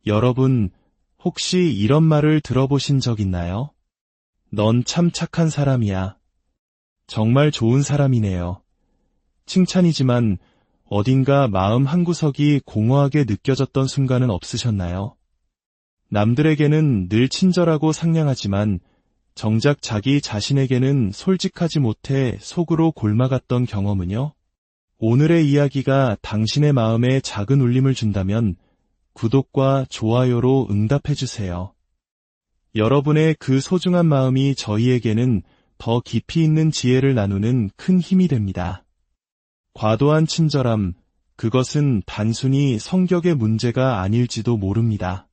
여러분, 혹시 이런 말을 들어보신 적 있나요? 넌 참 착한 사람이야. 정말 좋은 사람이네요. 칭찬이지만 어딘가 마음 한구석이 공허하게 느껴졌던 순간은 없으셨나요? 남들에게는 늘 친절하고 상냥하지만 정작 자기 자신에게는 솔직하지 못해 속으로 골마갔던 경험은요? 오늘의 이야기가 당신의 마음에 작은 울림을 준다면 구독과 좋아요로 응답해주세요. 여러분의 그 소중한 마음이 저희에게는 더 깊이 있는 지혜를 나누는 큰 힘이 됩니다. 과도한 친절함, 그것은 단순히 성격의 문제가 아닐지도 모릅니다.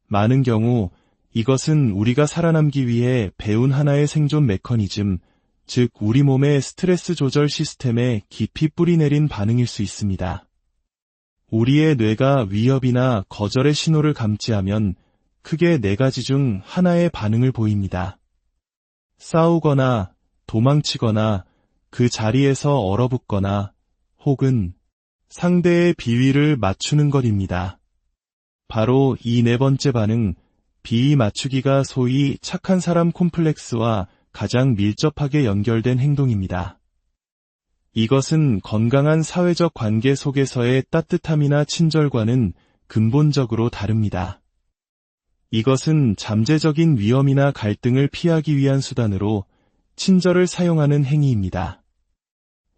많은 경우 이것은 우리가 살아남기 위해 배운 하나의 생존 메커니즘, 즉 우리 몸의 스트레스 조절 시스템에 깊이 뿌리내린 반응일 수 있습니다. 우리의 뇌가 위협이나 거절의 신호를 감지하면 크게 4가지 중 하나의 반응을 보입니다. 싸우거나 도망치거나 그 자리에서 얼어붙거나 혹은 상대의 비위를 맞추는 것입니다. 바로 이 4번째 반응, 비위 맞추기가 소위 착한 사람 콤플렉스와 가장 밀접하게 연결된 행동입니다. 이것은 건강한 사회적 관계 속에서의 따뜻함이나 친절과는 근본적으로 다릅니다. 이것은 잠재적인 위험이나 갈등을 피하기 위한 수단으로 친절을 사용하는 행위입니다.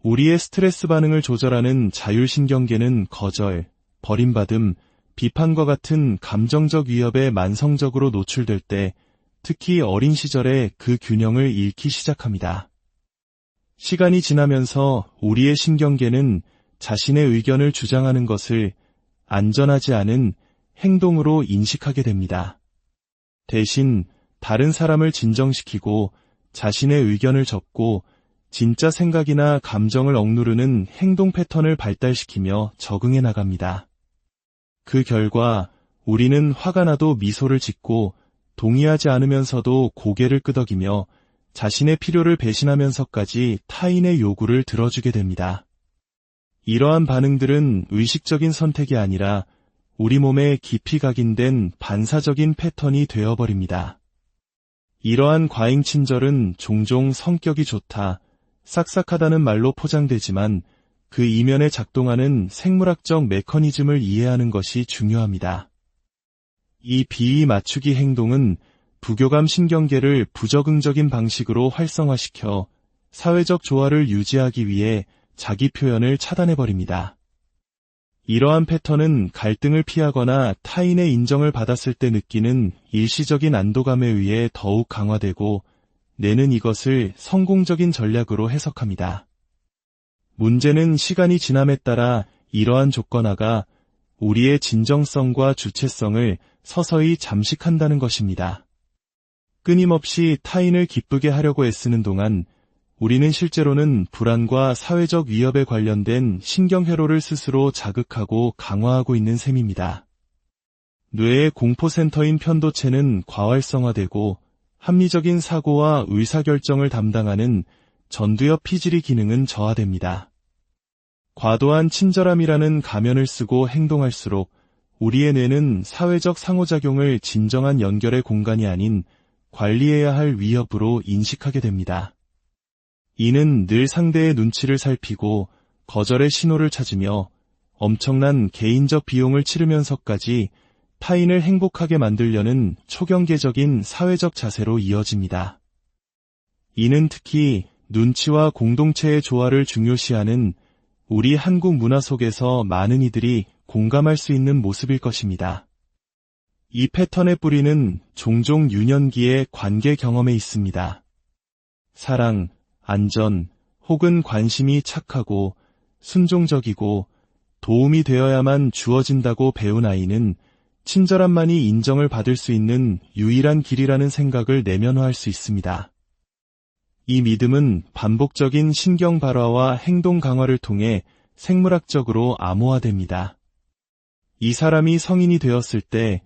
우리의 스트레스 반응을 조절하는 자율신경계는 거절, 버림받음, 비판과 같은 감정적 위협에 만성적으로 노출될 때 특히 어린 시절에 그 균형을 잃기 시작합니다. 시간이 지나면서 우리의 신경계는 자신의 의견을 주장하는 것을 안전하지 않은 행동으로 인식하게 됩니다. 대신 다른 사람을 진정시키고 자신의 의견을 접고 진짜 생각이나 감정을 억누르는 행동 패턴을 발달시키며 적응해 나갑니다. 그 결과 우리는 화가 나도 미소를 짓고 동의하지 않으면서도 고개를 끄덕이며 자신의 필요를 배신하면서까지 타인의 요구를 들어주게 됩니다. 이러한 반응들은 의식적인 선택이 아니라 우리 몸에 깊이 각인된 반사적인 패턴이 되어버립니다. 이러한 과잉 친절은 종종 성격이 좋다, 싹싹하다는 말로 포장되지만 그 이면에 작동하는 생물학적 메커니즘을 이해하는 것이 중요합니다. 이 비위 맞추기 행동은 부교감 신경계를 부적응적인 방식으로 활성화시켜 사회적 조화를 유지하기 위해 자기 표현을 차단해버립니다. 이러한 패턴은 갈등을 피하거나 타인의 인정을 받았을 때 느끼는 일시적인 안도감에 의해 더욱 강화되고 뇌는 이것을 성공적인 전략으로 해석합니다. 문제는 시간이 지남에 따라 이러한 조건화가 우리의 진정성과 주체성을 서서히 잠식한다는 것입니다. 끊임없이 타인을 기쁘게 하려고 애쓰는 동안 우리는 실제로는 불안과 사회적 위협에 관련된 신경회로를 스스로 자극하고 강화하고 있는 셈입니다. 뇌의 공포센터인 편도체는 과활성화되고 합리적인 사고와 의사결정을 담당하는 전두엽 피질이 기능은 저하됩니다. 과도한 친절함이라는 가면을 쓰고 행동할수록 우리의 뇌는 사회적 상호작용을 진정한 연결의 공간이 아닌 관리해야 할 위협으로 인식하게 됩니다. 이는 늘 상대의 눈치를 살피고 거절의 신호를 찾으며 엄청난 개인적 비용을 치르면서까지 타인을 행복하게 만들려는 초경계적인 사회적 자세로 이어집니다. 이는 특히 눈치와 공동체의 조화를 중요시하는 우리 한국 문화 속에서 많은 이들이 공감할 수 있는 모습일 것입니다. 이 패턴의 뿌리는 종종 유년기의 관계 경험에 있습니다. 사랑, 안전, 혹은 관심이 착하고 순종적이고 도움이 되어야만 주어진다고 배운 아이는 친절함만이 인정을 받을 수 있는 유일한 길이라는 생각을 내면화할 수 있습니다. 이 믿음은 반복적인 신경 발화와 행동 강화를 통해 생물학적으로 암호화됩니다. 이 사람이 성인이 되었을 때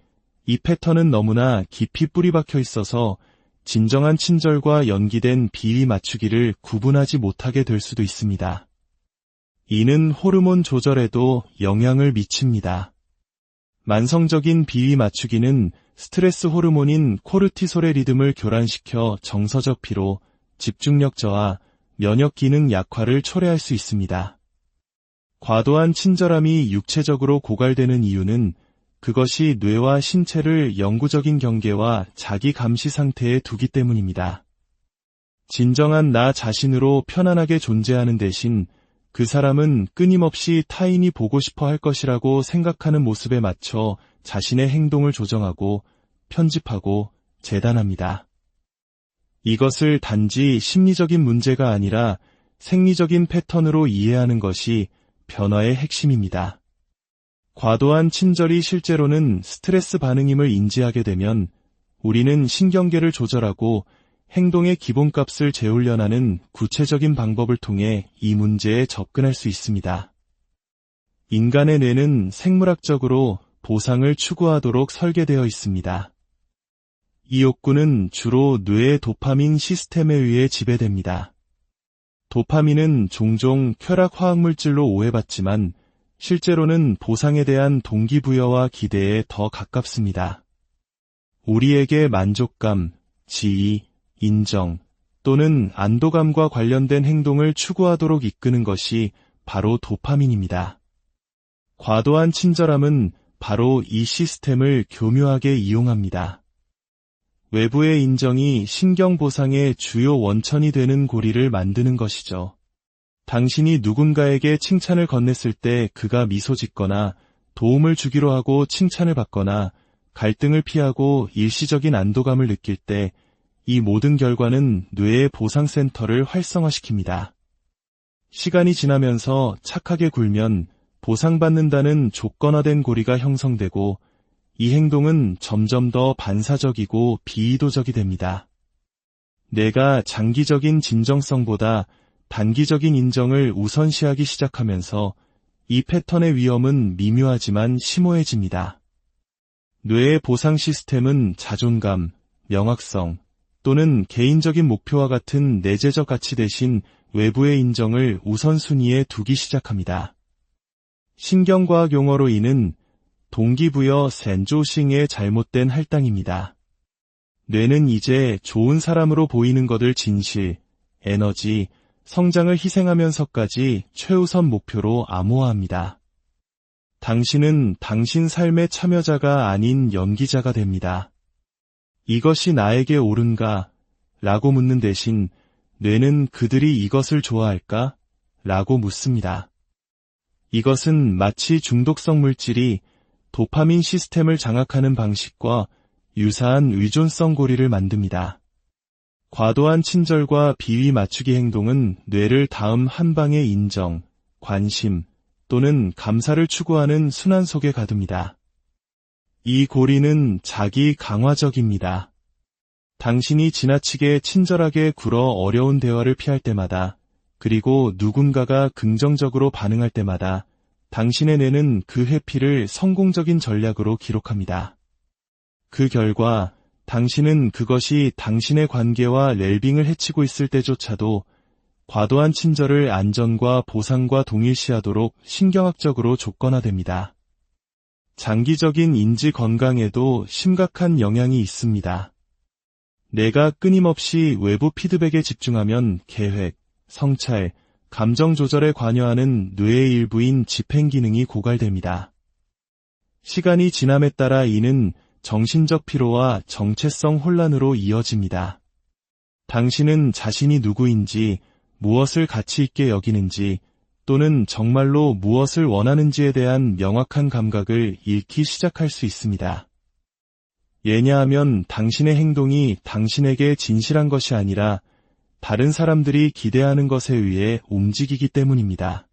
이 패턴은 너무나 깊이 뿌리박혀 있어서 진정한 친절과 연기된 비위 맞추기를 구분하지 못하게 될 수도 있습니다. 이는 호르몬 조절에도 영향을 미칩니다. 만성적인 비위 맞추기는 스트레스 호르몬인 코르티솔의 리듬을 교란시켜 정서적 피로, 집중력 저하, 면역 기능 약화를 초래할 수 있습니다. 과도한 친절함이 육체적으로 고갈되는 이유는 그것이 뇌와 신체를 영구적인 경계와 자기 감시 상태에 두기 때문입니다. 진정한 나 자신으로 편안하게 존재하는 대신 그 사람은 끊임없이 타인이 보고 싶어 할 것이라고 생각하는 모습에 맞춰 자신의 행동을 조정하고 편집하고 재단합니다. 이것을 단지 심리적인 문제가 아니라 생리적인 패턴으로 이해하는 것이 변화의 핵심입니다. 과도한 친절이 실제로는 스트레스 반응임을 인지하게 되면 우리는 신경계를 조절하고 행동의 기본값을 재훈련하는 구체적인 방법을 통해 이 문제에 접근할 수 있습니다. 인간의 뇌는 생물학적으로 보상을 추구하도록 설계되어 있습니다. 이 욕구는 주로 뇌의 도파민 시스템에 의해 지배됩니다. 도파민은 종종 쾌락 화학물질로 오해받지만 실제로는 보상에 대한 동기부여와 기대에 더 가깝습니다. 우리에게 만족감, 지위, 인정 또는 안도감과 관련된 행동을 추구하도록 이끄는 것이 바로 도파민입니다. 과도한 친절함은 바로 이 시스템을 교묘하게 이용합니다. 외부의 인정이 신경 보상의 주요 원천이 되는 고리를 만드는 것이죠. 당신이 누군가에게 칭찬을 건넸을 때 그가 미소 짓거나 도움을 주기로 하고 칭찬을 받거나 갈등을 피하고 일시적인 안도감을 느낄 때 이 모든 결과는 뇌의 보상센터를 활성화시킵니다. 시간이 지나면서 착하게 굴면 보상받는다는 조건화된 고리가 형성되고 이 행동은 점점 더 반사적이고 비이도적이 됩니다. 내가 장기적인 진정성보다 단기적인 인정을 우선시하기 시작하면서 이 패턴의 위험은 미묘하지만 심오해집니다. 뇌의 보상 시스템은 자존감, 명확성 또는 개인적인 목표와 같은 내재적 가치 대신 외부의 인정을 우선순위에 두기 시작합니다. 신경과학 용어로 이는 동기부여 센조싱의 잘못된 할당입니다. 뇌는 이제 좋은 사람으로 보이는 것을 진실, 에너지, 성장을 희생하면서까지 최우선 목표로 암호화합니다. 당신은 당신 삶의 참여자가 아닌 연기자가 됩니다. 이것이 나에게 옳은가? 라고 묻는 대신 뇌는 그들이 이것을 좋아할까? 라고 묻습니다. 이것은 마치 중독성 물질이 도파민 시스템을 장악하는 방식과 유사한 의존성 고리를 만듭니다. 과도한 친절과 비위 맞추기 행동은 뇌를 다음 한 방의 인정, 관심 또는 감사를 추구하는 순환 속에 가둡니다. 이 고리는 자기 강화적입니다. 당신이 지나치게 친절하게 굴어 어려운 대화를 피할 때마다 그리고 누군가가 긍정적으로 반응할 때마다 당신의 뇌는 그 회피를 성공적인 전략으로 기록합니다. 그 결과 당신은 그것이 당신의 관계와 웰빙을 해치고 있을 때조차도 과도한 친절을 안전과 보상과 동일시하도록 신경학적으로 조건화됩니다. 장기적인 인지 건강에도 심각한 영향이 있습니다. 내가 끊임없이 외부 피드백에 집중하면 계획, 성찰, 감정 조절에 관여하는 뇌의 일부인 집행 기능이 고갈됩니다. 시간이 지남에 따라 이는 정신적 피로와 정체성 혼란으로 이어집니다. 당신은 자신이 누구인지, 무엇을 가치 있게 여기는지, 또는 정말로 무엇을 원하는지에 대한 명확한 감각을 잃기 시작할 수 있습니다. 왜냐하면 당신의 행동이 당신에게 진실한 것이 아니라 다른 사람들이 기대하는 것에 의해 움직이기 때문입니다.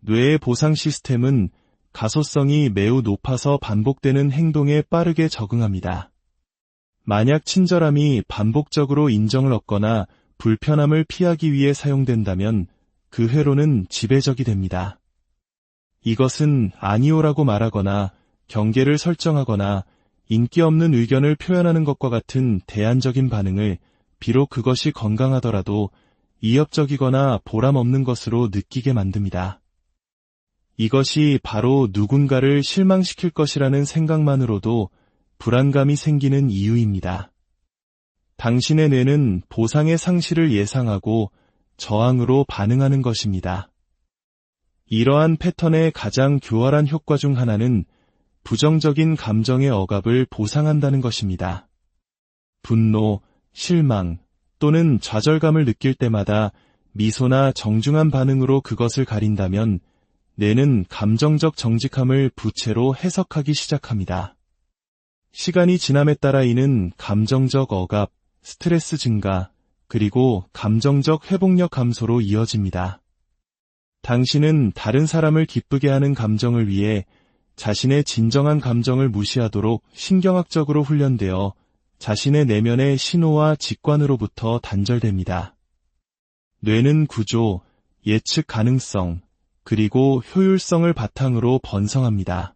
뇌의 보상 시스템은 가소성이 매우 높아서 반복되는 행동에 빠르게 적응합니다. 만약 친절함이 반복적으로 인정을 얻거나 불편함을 피하기 위해 사용된다면 그 회로는 지배적이 됩니다. 이것은 아니오라고 말하거나 경계를 설정하거나 인기 없는 의견을 표현하는 것과 같은 대안적인 반응을 비록 그것이 건강하더라도 이협적이거나 보람 없는 것으로 느끼게 만듭니다. 이것이 바로 누군가를 실망시킬 것이라는 생각만으로도 불안감이 생기는 이유입니다. 당신의 뇌는 보상의 상실을 예상하고 저항으로 반응하는 것입니다. 이러한 패턴의 가장 교활한 효과 중 하나는 부정적인 감정의 억압을 보상한다는 것입니다. 분노, 실망 또는 좌절감을 느낄 때마다 미소나 정중한 반응으로 그것을 가린다면 뇌는 감정적 정직함을 부채로 해석하기 시작합니다. 시간이 지남에 따라 이는 감정적 억압, 스트레스 증가, 그리고 감정적 회복력 감소로 이어집니다. 당신은 다른 사람을 기쁘게 하는 감정을 위해 자신의 진정한 감정을 무시하도록 신경학적으로 훈련되어 자신의 내면의 신호와 직관으로부터 단절됩니다. 뇌는 구조, 예측 가능성, 그리고 효율성을 바탕으로 번성합니다.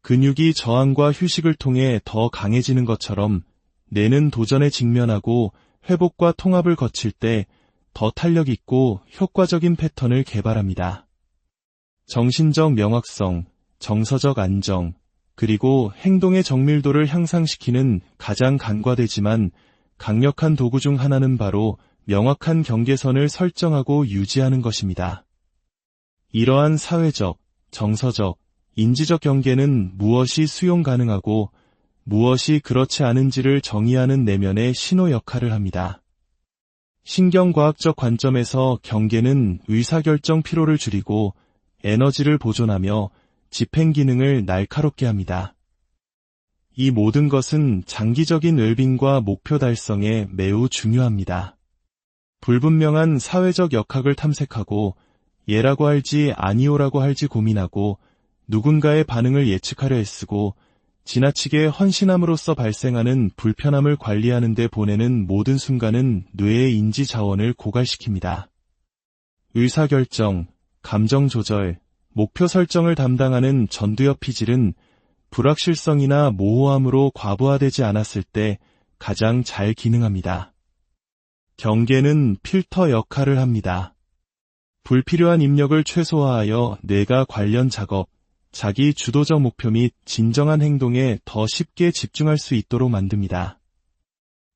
근육이 저항과 휴식을 통해 더 강해지는 것처럼 뇌는 도전에 직면하고 회복과 통합을 거칠 때 더 탄력 있고 효과적인 패턴을 개발합니다. 정신적 명확성, 정서적 안정, 그리고 행동의 정밀도를 향상시키는 가장 간과되지만 강력한 도구 중 하나는 바로 명확한 경계선을 설정하고 유지하는 것입니다. 이러한 사회적, 정서적, 인지적 경계는 무엇이 수용 가능하고 무엇이 그렇지 않은지를 정의하는 내면의 신호 역할을 합니다. 신경과학적 관점에서 경계는 의사결정 피로를 줄이고 에너지를 보존하며 집행 기능을 날카롭게 합니다. 이 모든 것은 장기적인 웰빙과 목표 달성에 매우 중요합니다. 불분명한 사회적 역학을 탐색하고 예라고 할지 아니오라고 할지 고민하고 누군가의 반응을 예측하려 애쓰고 지나치게 헌신함으로써 발생하는 불편함을 관리하는 데 보내는 모든 순간은 뇌의 인지 자원을 고갈시킵니다. 의사결정, 감정 조절, 목표 설정을 담당하는 전두엽 피질은 불확실성이나 모호함으로 과부하되지 않았을 때 가장 잘 기능합니다. 경계는 필터 역할을 합니다. 불필요한 입력을 최소화하여 뇌가 관련 작업, 자기 주도적 목표 및 진정한 행동에 더 쉽게 집중할 수 있도록 만듭니다.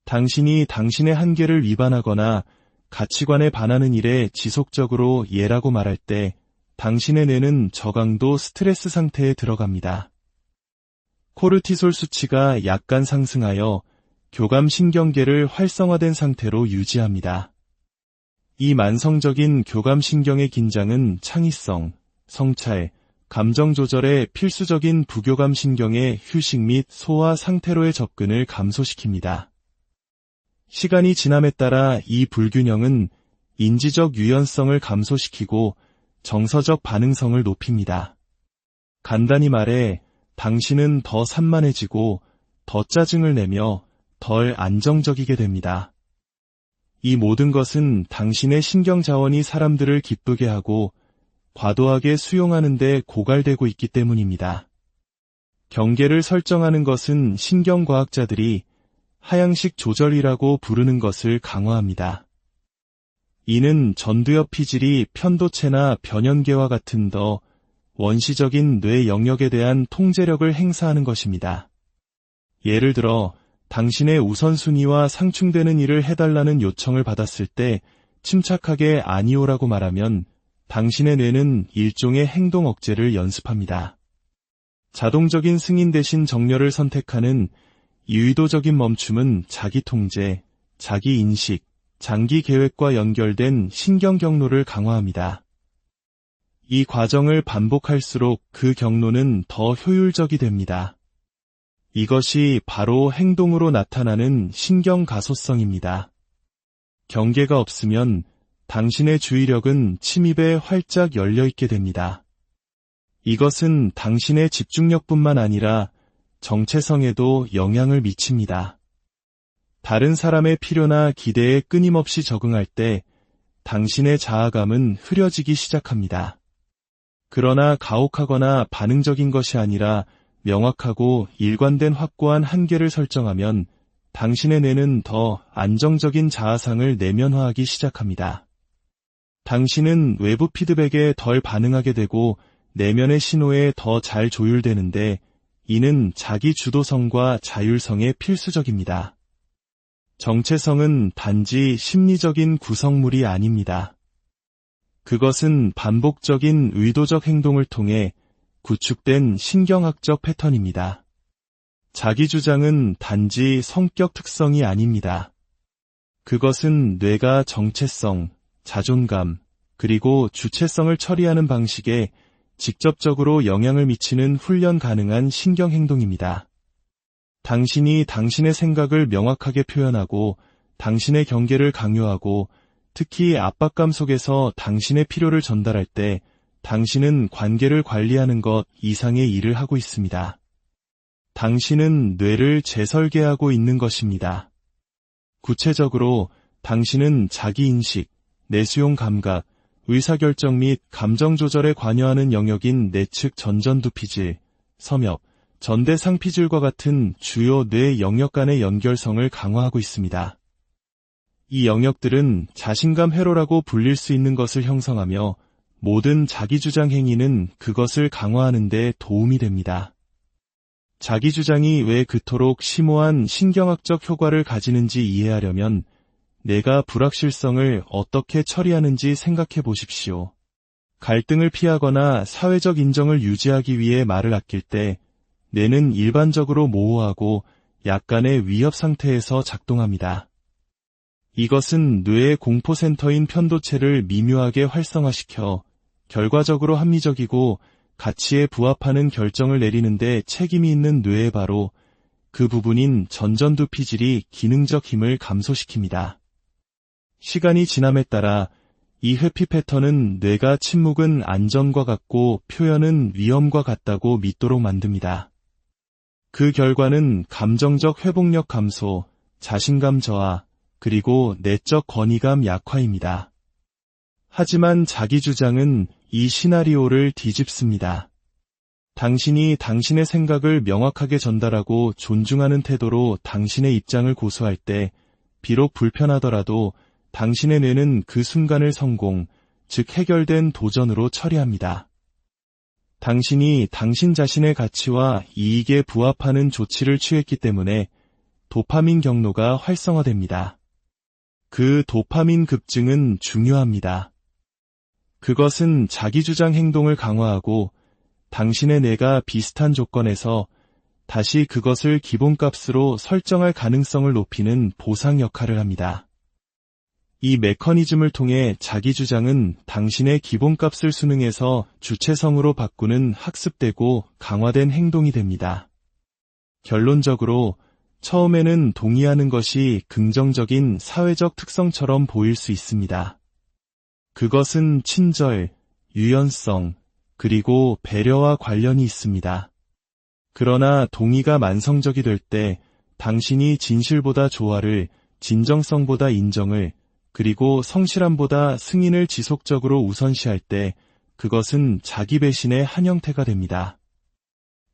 당신이 당신의 한계를 위반하거나 가치관에 반하는 일에 지속적으로 예라고 말할 때 당신의 뇌는 저강도 스트레스 상태에 들어갑니다. 코르티솔 수치가 약간 상승하여 교감신경계를 활성화된 상태로 유지합니다. 이 만성적인 교감신경의 긴장은 창의성, 성찰, 감정 조절에 필수적인 부교감 신경의 휴식 및 소화 상태로의 접근을 감소시킵니다. 시간이 지남에 따라 이 불균형은 인지적 유연성을 감소시키고 정서적 반응성을 높입니다. 간단히 말해 당신은 더 산만해지고 더 짜증을 내며 덜 안정적이게 됩니다. 이 모든 것은 당신의 신경 자원이 사람들을 기쁘게 하고 과도하게 수용하는 데 고갈되고 있기 때문입니다. 경계를 설정하는 것은 신경과학자들이 하향식 조절이라고 부르는 것을 강화합니다. 이는 전두엽 피질이 편도체나 변연계와 같은 더 원시적인 뇌 영역에 대한 통제력을 행사하는 것입니다. 예를 들어 당신의 우선순위와 상충되는 일을 해달라는 요청을 받았을 때 침착하게 아니오라고 말하면 당신의 뇌는 일종의 행동 억제를 연습합니다. 자동적인 승인 대신 정렬을 선택하는 유의도적인 멈춤은 자기 통제, 자기 인식, 장기 계획과 연결된 신경 경로를 강화합니다. 이 과정을 반복할수록 그 경로는 더 효율적이 됩니다. 이것이 바로 행동으로 나타나는 신경 가소성입니다. 경계가 없으면 당신의 주의력은 침입에 활짝 열려있게 됩니다. 이것은 당신의 집중력뿐만 아니라 정체성에도 영향을 미칩니다. 다른 사람의 필요나 기대에 끊임없이 적응할 때 당신의 자아감은 흐려지기 시작합니다. 그러나 가혹하거나 반응적인 것이 아니라 명확하고 일관된 확고한 한계를 설정하면 당신의 뇌는 더 안정적인 자아상을 내면화하기 시작합니다. 당신은 외부 피드백에 덜 반응하게 되고 내면의 신호에 더 잘 조율되는데 이는 자기 주도성과 자율성에 필수적입니다. 정체성은 단지 심리적인 구성물이 아닙니다. 그것은 반복적인 의도적 행동을 통해 구축된 신경학적 패턴입니다. 자기 주장은 단지 성격 특성이 아닙니다. 그것은 뇌가 정체성, 자존감, 그리고 주체성을 처리하는 방식에 직접적으로 영향을 미치는 훈련 가능한 신경행동입니다. 당신이 당신의 생각을 명확하게 표현하고 당신의 경계를 강요하고 특히 압박감 속에서 당신의 필요를 전달할 때 당신은 관계를 관리하는 것 이상의 일을 하고 있습니다. 당신은 뇌를 재설계하고 있는 것입니다. 구체적으로 당신은 자기인식, 내수용 감각, 의사결정 및 감정 조절에 관여하는 영역인 내측 전전두피질, 섬엽, 전대상피질과 같은 주요 뇌 영역 간의 연결성을 강화하고 있습니다. 이 영역들은 자신감 회로라고 불릴 수 있는 것을 형성하며 모든 자기주장 행위는 그것을 강화하는 데 도움이 됩니다. 자기주장이 왜 그토록 심오한 신경학적 효과를 가지는지 이해하려면 내가 불확실성을 어떻게 처리하는지 생각해 보십시오. 갈등을 피하거나 사회적 인정을 유지하기 위해 말을 아낄 때 뇌는 일반적으로 모호하고 약간의 위협 상태에서 작동합니다. 이것은 뇌의 공포센터인 편도체를 미묘하게 활성화시켜 결과적으로 합리적이고 가치에 부합하는 결정을 내리는데 책임이 있는 뇌의 바로 그 부분인 전전두피질이 기능적 힘을 감소시킵니다. 시간이 지남에 따라 이 회피 패턴은 뇌가 침묵은 안전과 같고 표현은 위험과 같다고 믿도록 만듭니다. 그 결과는 감정적 회복력 감소, 자신감 저하, 그리고 내적 권위감 약화입니다. 하지만 자기 주장은 이 시나리오를 뒤집습니다. 당신이 당신의 생각을 명확하게 전달하고 존중하는 태도로 당신의 입장을 고수할 때 비록 불편하더라도 당신의 뇌는 그 순간을 성공, 즉 해결된 도전으로 처리합니다. 당신이 당신 자신의 가치와 이익에 부합하는 조치를 취했기 때문에 도파민 경로가 활성화됩니다. 그 도파민 급증은 중요합니다. 그것은 자기주장 행동을 강화하고 당신의 뇌가 비슷한 조건에서 다시 그것을 기본값으로 설정할 가능성을 높이는 보상 역할을 합니다. 이 메커니즘을 통해 자기주장은 당신의 기본값을 수능에서 주체성으로 바꾸는 학습되고 강화된 행동이 됩니다. 결론적으로 처음에는 동의하는 것이 긍정적인 사회적 특성처럼 보일 수 있습니다. 그것은 친절, 유연성, 그리고 배려와 관련이 있습니다. 그러나 동의가 만성적이 될 때 당신이 진실보다 조화를, 진정성보다 인정을, 그리고 성실함보다 승인을 지속적으로 우선시할 때 그것은 자기 배신의 한 형태가 됩니다.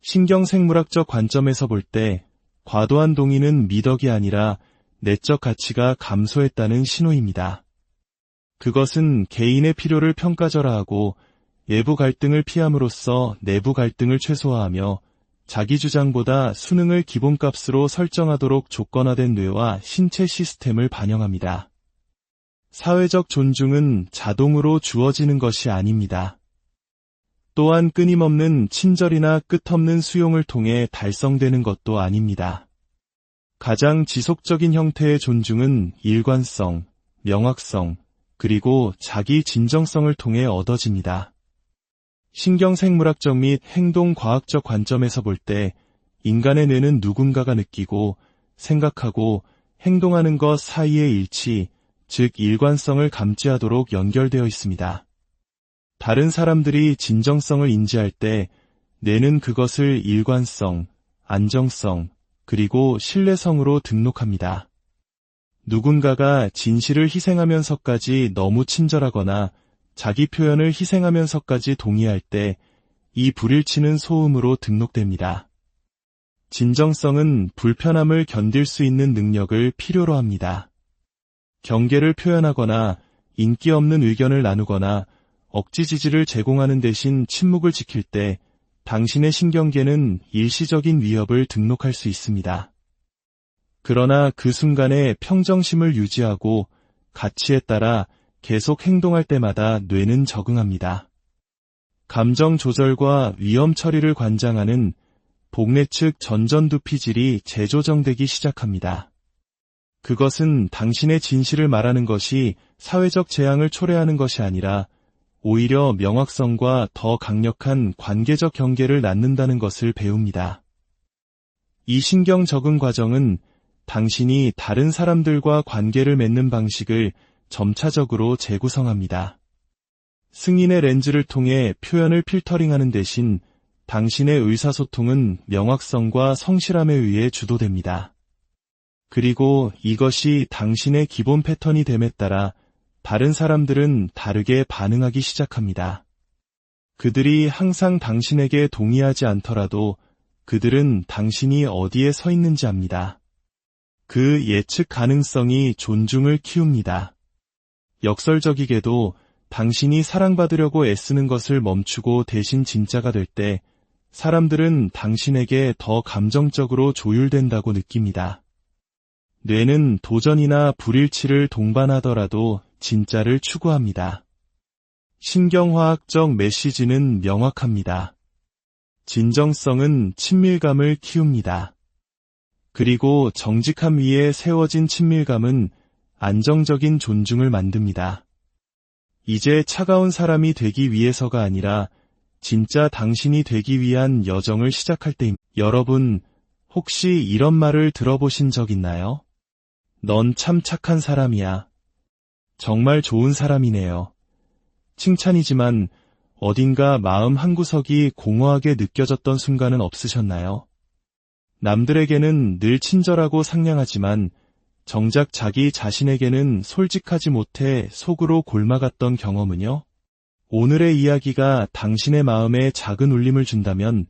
신경생물학적 관점에서 볼 때 과도한 동의는 미덕이 아니라 내적 가치가 감소했다는 신호입니다. 그것은 개인의 필요를 평가절하하고 외부 갈등을 피함으로써 내부 갈등을 최소화하며 자기 주장보다 수능을 기본값으로 설정하도록 조건화된 뇌와 신체 시스템을 반영합니다. 사회적 존중은 자동으로 주어지는 것이 아닙니다. 또한 끊임없는 친절이나 끝없는 수용을 통해 달성되는 것도 아닙니다. 가장 지속적인 형태의 존중은 일관성, 명확성, 그리고 자기 진정성을 통해 얻어집니다. 신경생물학적 및 행동과학적 관점에서 볼 때 인간의 뇌는 누군가가 느끼고 생각하고 행동하는 것 사이의 일치, 즉 일관성을 감지하도록 연결되어 있습니다. 다른 사람들이 진정성을 인지할 때 뇌는 그것을 일관성, 안정성, 그리고 신뢰성으로 등록합니다. 누군가가 진실을 희생하면서까지 너무 친절하거나 자기 표현을 희생하면서까지 동의할 때 이 불일치는 소음으로 등록됩니다. 진정성은 불편함을 견딜 수 있는 능력을 필요로 합니다. 경계를 표현하거나 인기 없는 의견을 나누거나 억지 지지를 제공하는 대신 침묵을 지킬 때 당신의 신경계는 일시적인 위협을 등록할 수 있습니다. 그러나 그 순간에 평정심을 유지하고 가치에 따라 계속 행동할 때마다 뇌는 적응합니다. 감정 조절과 위험 처리를 관장하는 복내 측 전전두피질이 재조정되기 시작합니다. 그것은 당신의 진실을 말하는 것이 사회적 재앙을 초래하는 것이 아니라 오히려 명확성과 더 강력한 관계적 경계를 낳는다는 것을 배웁니다. 이 신경 적응 과정은 당신이 다른 사람들과 관계를 맺는 방식을 점차적으로 재구성합니다. 승인의 렌즈를 통해 표현을 필터링하는 대신 당신의 의사소통은 명확성과 성실함에 의해 주도됩니다. 그리고 이것이 당신의 기본 패턴이 됨에 따라 다른 사람들은 다르게 반응하기 시작합니다. 그들이 항상 당신에게 동의하지 않더라도 그들은 당신이 어디에 서 있는지 압니다. 그 예측 가능성이 존중을 키웁니다. 역설적이게도 당신이 사랑받으려고 애쓰는 것을 멈추고 대신 진짜가 될 때 사람들은 당신에게 더 감정적으로 조율된다고 느낍니다. 뇌는 도전이나 불일치를 동반하더라도 진짜를 추구합니다. 신경화학적 메시지는 명확합니다. 진정성은 친밀감을 키웁니다. 그리고 정직함 위에 세워진 친밀감은 안정적인 존중을 만듭니다. 이제 차가운 사람이 되기 위해서가 아니라 진짜 당신이 되기 위한 여정을 시작할 때입니다. 여러분, 혹시 이런 말을 들어보신 적 있나요? 넌 참 착한 사람이야. 정말 좋은 사람이네요. 칭찬이지만 어딘가 마음 한구석이 공허하게 느껴졌던 순간은 없으셨나요? 남들에게는 늘 친절하고 상냥하지만 정작 자기 자신에게는 솔직하지 못해 속으로 골마갔던 경험은요? 오늘의 이야기가 당신의 마음에 작은 울림을 준다면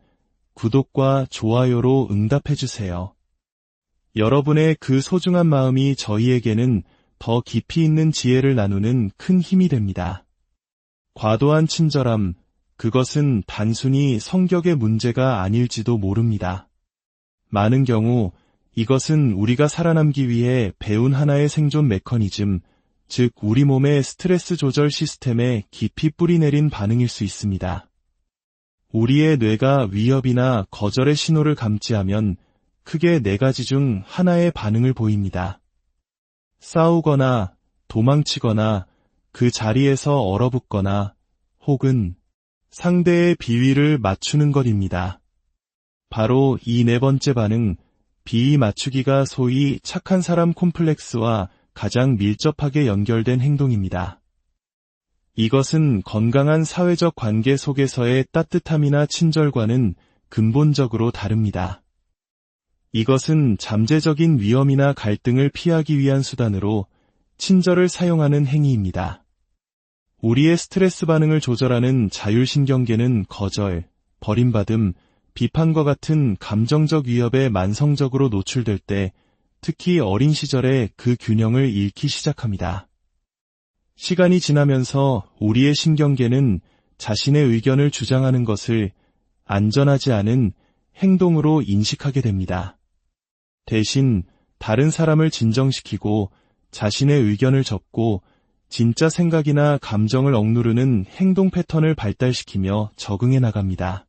구독과 좋아요로 응답해주세요. 여러분의 그 소중한 마음이 저희에게는 더 깊이 있는 지혜를 나누는 큰 힘이 됩니다. 과도한 친절함, 그것은 단순히 성격의 문제가 아닐지도 모릅니다. 많은 경우 이것은 우리가 살아남기 위해 배운 하나의 생존 메커니즘, 즉 우리 몸의 스트레스 조절 시스템에 깊이 뿌리내린 반응일 수 있습니다. 우리의 뇌가 위협이나 거절의 신호를 감지하면 크게 4가지 중 하나의 반응을 보입니다. 싸우거나 도망치거나 그 자리에서 얼어붙거나 혹은 상대의 비위를 맞추는 것입니다. 바로 이 4번째 반응, 비위 맞추기가 소위 착한 사람 콤플렉스와 가장 밀접하게 연결된 행동입니다. 이것은 건강한 사회적 관계 속에서의 따뜻함이나 친절과는 근본적으로 다릅니다. 이것은 잠재적인 위험이나 갈등을 피하기 위한 수단으로 친절을 사용하는 행위입니다. 우리의 스트레스 반응을 조절하는 자율신경계는 거절, 버림받음, 비판과 같은 감정적 위협에 만성적으로 노출될 때 특히 어린 시절에 그 균형을 잃기 시작합니다. 시간이 지나면서 우리의 신경계는 자신의 의견을 주장하는 것을 안전하지 않은 행동으로 인식하게 됩니다. 대신 다른 사람을 진정시키고 자신의 의견을 접고 진짜 생각이나 감정을 억누르는 행동 패턴을 발달시키며 적응해 나갑니다.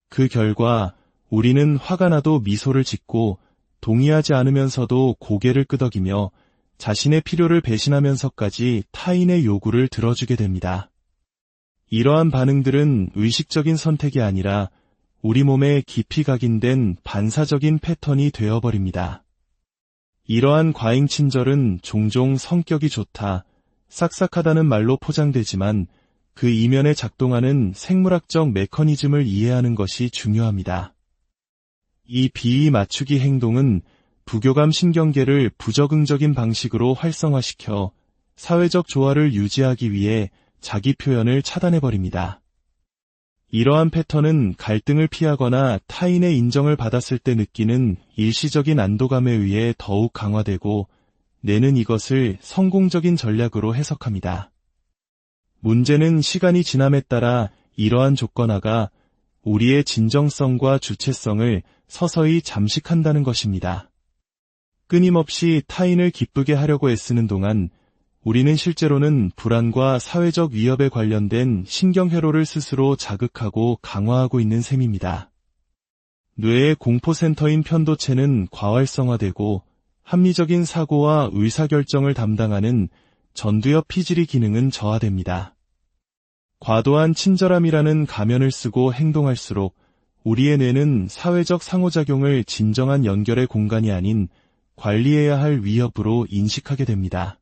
그 결과 우리는 화가 나도 미소를 짓고 동의하지 않으면서도 고개를 끄덕이며 자신의 필요를 배신하면서까지 타인의 요구를 들어주게 됩니다. 이러한 반응들은 의식적인 선택이 아니라 우리 몸에 깊이 각인된 반사적인 패턴이 되어버립니다. 이러한 과잉 친절은 종종 성격이 좋다, 싹싹하다는 말로 포장되지만 그 이면에 작동하는 생물학적 메커니즘을 이해하는 것이 중요합니다. 이 비위 맞추기 행동은 부교감 신경계를 부적응적인 방식으로 활성화시켜 사회적 조화를 유지하기 위해 자기 표현을 차단해버립니다. 이러한 패턴은 갈등을 피하거나 타인의 인정을 받았을 때 느끼는 일시적인 안도감에 의해 더욱 강화되고 뇌는 이것을 성공적인 전략으로 해석합니다. 문제는 시간이 지남에 따라 이러한 조건화가 우리의 진정성과 주체성을 서서히 잠식한다는 것입니다. 끊임없이 타인을 기쁘게 하려고 애쓰는 동안 우리는 실제로는 불안과 사회적 위협에 관련된 신경회로를 스스로 자극하고 강화하고 있는 셈입니다. 뇌의 공포센터인 편도체는 과활성화되고 합리적인 사고와 의사결정을 담당하는 전두엽 피질이 기능은 저하됩니다. 과도한 친절함이라는 가면을 쓰고 행동할수록 우리의 뇌는 사회적 상호작용을 진정한 연결의 공간이 아닌 관리해야 할 위협으로 인식하게 됩니다.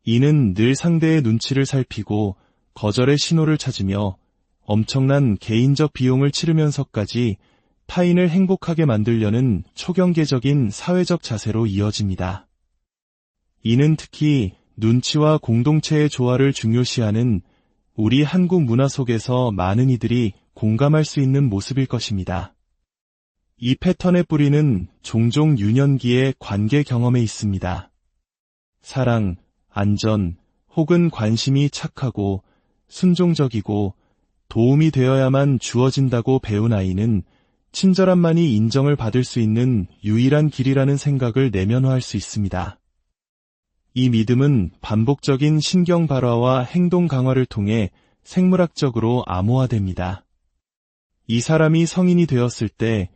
이는 늘 상대의 눈치를 살피고 거절의 신호를 찾으며 엄청난 개인적 비용을 치르면서까지 타인을 행복하게 만들려는 초경계적인 사회적 자세로 이어집니다. 이는 특히 눈치와 공동체의 조화를 중요시하는 우리 한국 문화 속에서 많은 이들이 공감할 수 있는 모습일 것입니다. 이 패턴의 뿌리는 종종 유년기의 관계 경험에 있습니다. 사랑, 안전, 혹은 관심이 착하고 순종적이고 도움이 되어야만 주어진다고 배운 아이는 친절함만이 인정을 받을 수 있는 유일한 길이라는 생각을 내면화할 수 있습니다. 이 믿음은 반복적인 신경 발화와 행동 강화를 통해 생물학적으로 암호화됩니다. 이 사람이 성인이 되었을 때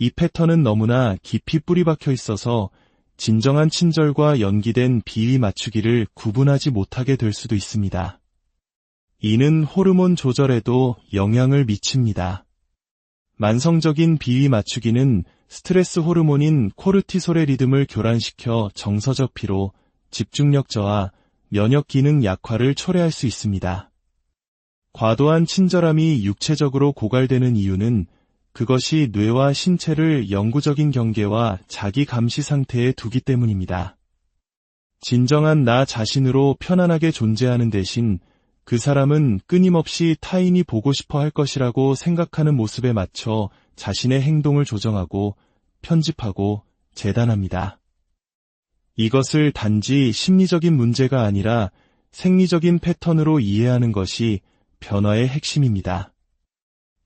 이 패턴은 너무나 깊이 뿌리박혀 있어서 진정한 친절과 연기된 비위 맞추기를 구분하지 못하게 될 수도 있습니다. 이는 호르몬 조절에도 영향을 미칩니다. 만성적인 비위 맞추기는 스트레스 호르몬인 코르티솔의 리듬을 교란시켜 정서적 피로, 집중력 저하, 면역 기능 약화를 초래할 수 있습니다. 과도한 친절함이 육체적으로 고갈되는 이유는 그것이 뇌와 신체를 영구적인 경계와 자기 감시 상태에 두기 때문입니다. 진정한 나 자신으로 편안하게 존재하는 대신 그 사람은 끊임없이 타인이 보고 싶어 할 것이라고 생각하는 모습에 맞춰 자신의 행동을 조정하고 편집하고 재단합니다. 이것을 단지 심리적인 문제가 아니라 생리적인 패턴으로 이해하는 것이 변화의 핵심입니다.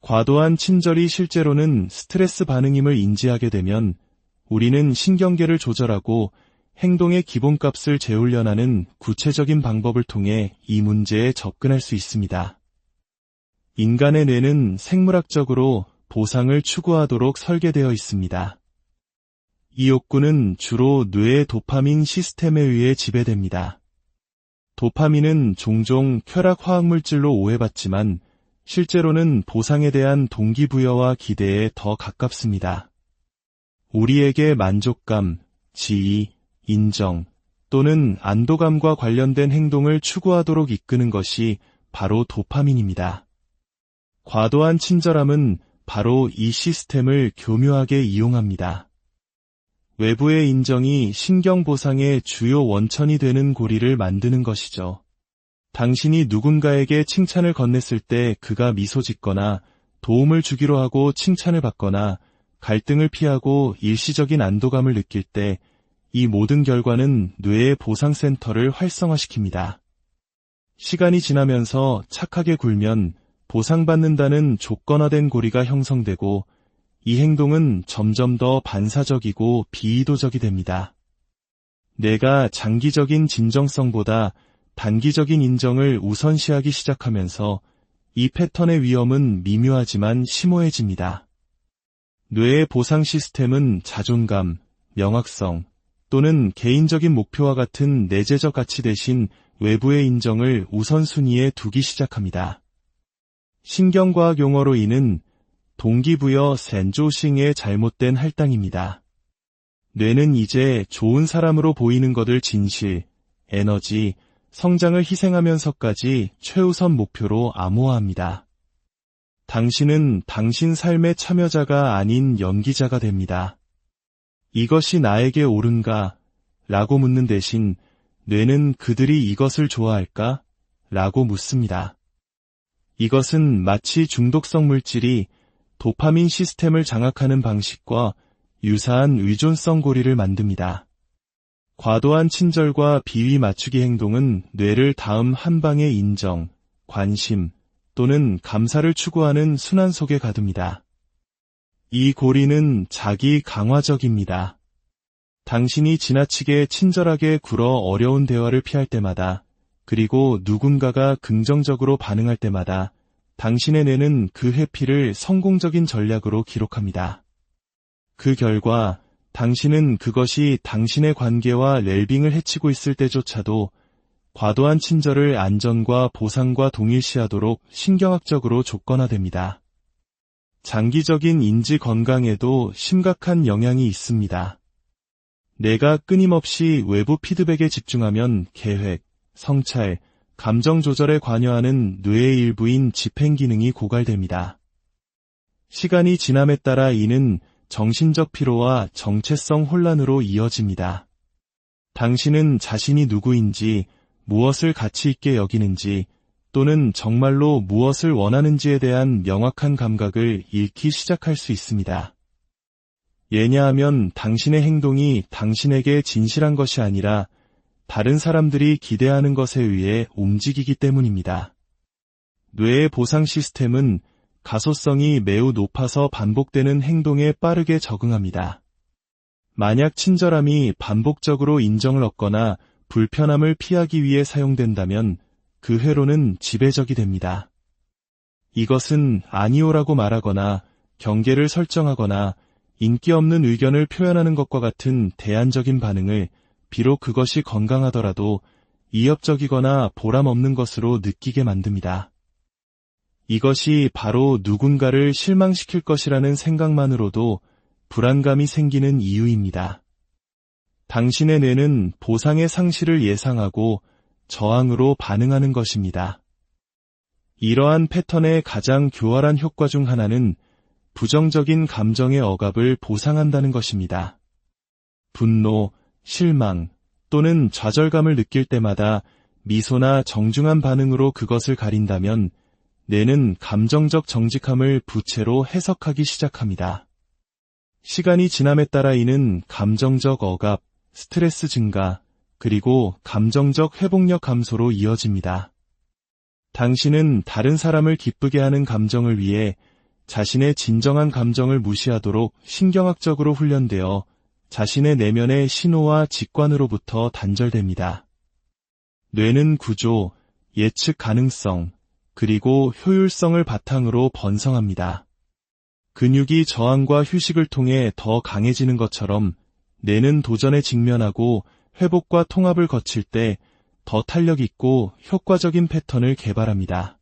과도한 친절이 실제로는 스트레스 반응임을 인지하게 되면 우리는 신경계를 조절하고 행동의 기본값을 재훈련하는 구체적인 방법을 통해 이 문제에 접근할 수 있습니다. 인간의 뇌는 생물학적으로 보상을 추구하도록 설계되어 있습니다. 이 욕구는 주로 뇌의 도파민 시스템에 의해 지배됩니다. 도파민은 종종 쾌락 화학물질로 오해받지만 실제로는 보상에 대한 동기부여와 기대에 더 가깝습니다. 우리에게 만족감, 지위, 인정 또는 안도감과 관련된 행동을 추구하도록 이끄는 것이 바로 도파민입니다. 과도한 친절함은 바로 이 시스템을 교묘하게 이용합니다. 외부의 인정이 신경보상의 주요 원천이 되는 고리를 만드는 것이죠. 당신이 누군가에게 칭찬을 건넸을 때 그가 미소 짓거나 도움을 주기로 하고 칭찬을 받거나 갈등을 피하고 일시적인 안도감을 느낄 때 이 모든 결과는 뇌의 보상센터를 활성화시킵니다. 시간이 지나면서 착하게 굴면 보상받는다는 조건화된 고리가 형성되고 이 행동은 점점 더 반사적이고 비이도적이 됩니다. 내가 장기적인 진정성보다 단기적인 인정을 우선시하기 시작하면서 이 패턴의 위험은 미묘하지만 심오해집니다. 뇌의 보상 시스템은 자존감, 명확성 또는 개인적인 목표와 같은 내재적 가치 대신 외부의 인정을 우선순위에 두기 시작합니다. 신경과학 용어로 이는 동기부여 센조싱의 잘못된 할당입니다. 뇌는 이제 좋은 사람으로 보이는 것을 진실, 에너지, 성장을 희생하면서까지 최우선 목표로 암호화합니다. 당신은 당신 삶의 참여자가 아닌 연기자가 됩니다. 이것이 나에게 옳은가? 라고 묻는 대신 뇌는 그들이 이것을 좋아할까? 라고 묻습니다. 이것은 마치 중독성 물질이 도파민 시스템을 장악하는 방식과 유사한 의존성 고리를 만듭니다. 과도한 친절과 비위 맞추기 행동은 뇌를 다음 한 방에 인정, 관심 또는 감사를 추구하는 순환 속에 가둡니다. 이 고리는 자기 강화적입니다. 당신이 지나치게 친절하게 굴어 어려운 대화를 피할 때마다, 그리고 누군가가 긍정적으로 반응할 때마다 당신의 뇌는 그 회피를 성공적인 전략으로 기록합니다. 그 결과 당신은 그것이 당신의 관계와 웰빙을 해치고 있을 때조차도 과도한 친절을 안전과 보상과 동일시하도록 신경학적으로 조건화됩니다. 장기적인 인지 건강에도 심각한 영향이 있습니다. 내가 끊임없이 외부 피드백에 집중하면 계획, 성찰, 감정 조절에 관여하는 뇌의 일부인 집행 기능이 고갈됩니다. 시간이 지남에 따라 이는 정신적 피로와 정체성 혼란으로 이어집니다. 당신은 자신이 누구인지, 무엇을 가치 있게 여기는지, 또는 정말로 무엇을 원하는지에 대한 명확한 감각을 잃기 시작할 수 있습니다. 왜냐하면 당신의 행동이 당신에게 진실한 것이 아니라 다른 사람들이 기대하는 것에 의해 움직이기 때문입니다. 뇌의 보상 시스템은 가소성이 매우 높아서 반복되는 행동에 빠르게 적응합니다. 만약 친절함이 반복적으로 인정을 얻거나 불편함을 피하기 위해 사용된다면 그 회로는 지배적이 됩니다. 이것은 아니오라고 말하거나 경계를 설정하거나 인기 없는 의견을 표현하는 것과 같은 대안적인 반응을 비록 그것이 건강하더라도 이협적이거나 보람 없는 것으로 느끼게 만듭니다. 이것이 바로 누군가를 실망시킬 것이라는 생각만으로도 불안감이 생기는 이유입니다. 당신의 뇌는 보상의 상실을 예상하고 저항으로 반응하는 것입니다. 이러한 패턴의 가장 교활한 효과 중 하나는 부정적인 감정의 억압을 보상한다는 것입니다. 분노, 실망 또는 좌절감을 느낄 때마다 미소나 정중한 반응으로 그것을 가린다면 뇌는 감정적 정직함을 부채로 해석하기 시작합니다. 시간이 지남에 따라 이는 감정적 억압, 스트레스 증가, 그리고 감정적 회복력 감소로 이어집니다. 당신은 다른 사람을 기쁘게 하는 감정을 위해 자신의 진정한 감정을 무시하도록 신경학적으로 훈련되어 자신의 내면의 신호와 직관으로부터 단절됩니다. 뇌는 구조, 예측 가능성, 그리고 효율성을 바탕으로 번성합니다. 근육이 저항과 휴식을 통해 더 강해지는 것처럼 뇌는 도전에 직면하고 회복과 통합을 거칠 때 더 탄력 있고 효과적인 패턴을 개발합니다.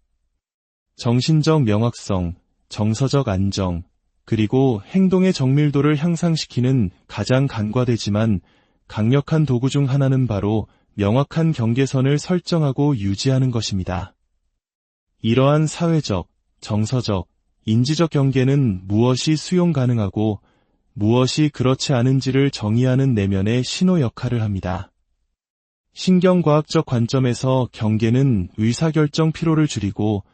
정신적 명확성, 정서적 안정, 그리고 행동의 정밀도를 향상시키는 가장 간과되지만 강력한 도구 중 하나는 바로 명확한 경계선을 설정하고 유지하는 것입니다. 이러한 사회적, 정서적, 인지적 경계는 무엇이 수용 가능하고 무엇이 그렇지 않은지를 정의하는 내면의 신호 역할을 합니다. 신경과학적 관점에서 경계는 의사결정 피로를 줄이고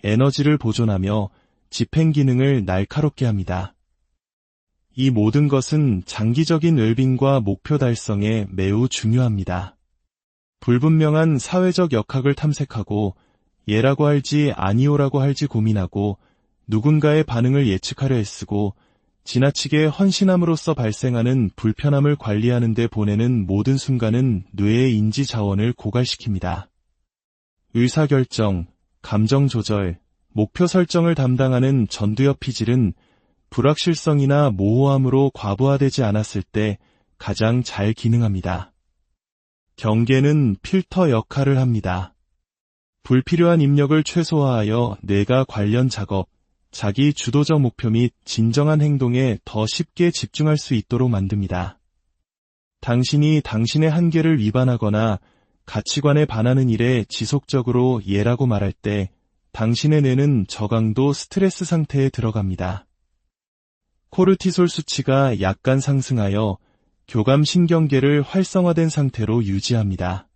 에너지를 보존하며 집행 기능을 날카롭게 합니다. 이 모든 것은 장기적인 웰빙과 목표 달성에 매우 중요합니다. 불분명한 사회적 역학을 탐색하고 예라고 할지 아니오라고 할지 고민하고 누군가의 반응을 예측하려 애쓰고 지나치게 헌신함으로써 발생하는 불편함을 관리하는 데 보내는 모든 순간은 뇌의 인지 자원을 고갈시킵니다. 의사결정, 감정 조절, 목표 설정을 담당하는 전두엽 피질은 불확실성이나 모호함으로 과부하되지 않았을 때 가장 잘 기능합니다. 경계는 필터 역할을 합니다. 불필요한 입력을 최소화하여 뇌가 관련 작업, 자기 주도적 목표 및 진정한 행동에 더 쉽게 집중할 수 있도록 만듭니다. 당신이 당신의 한계를 위반하거나 가치관에 반하는 일에 지속적으로 예라고 말할 때 당신의 뇌는 저강도 스트레스 상태에 들어갑니다. 코르티솔 수치가 약간 상승하여 교감신경계를 활성화된 상태로 유지합니다.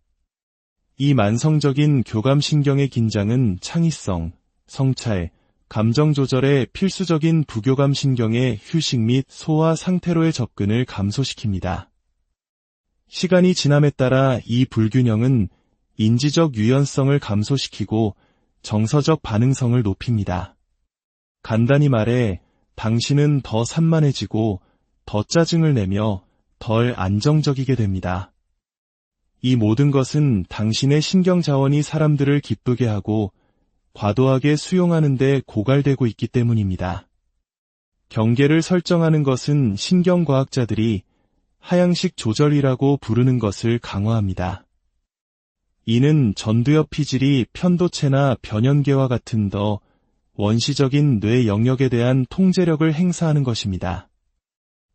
이 만성적인 교감신경의 긴장은 창의성, 성찰, 감정 조절에 필수적인 부교감신경의 휴식 및 소화 상태로의 접근을 감소시킵니다. 시간이 지남에 따라 이 불균형은 인지적 유연성을 감소시키고 정서적 반응성을 높입니다. 간단히 말해 당신은 더 산만해지고 더 짜증을 내며 덜 안정적이게 됩니다. 이 모든 것은 당신의 신경 자원이 사람들을 기쁘게 하고 과도하게 수용하는 데 고갈되고 있기 때문입니다. 경계를 설정하는 것은 신경과학자들이 하향식 조절이라고 부르는 것을 강화합니다. 이는 전두엽 피질이 편도체나 변연계와 같은 더 원시적인 뇌 영역에 대한 통제력을 행사하는 것입니다.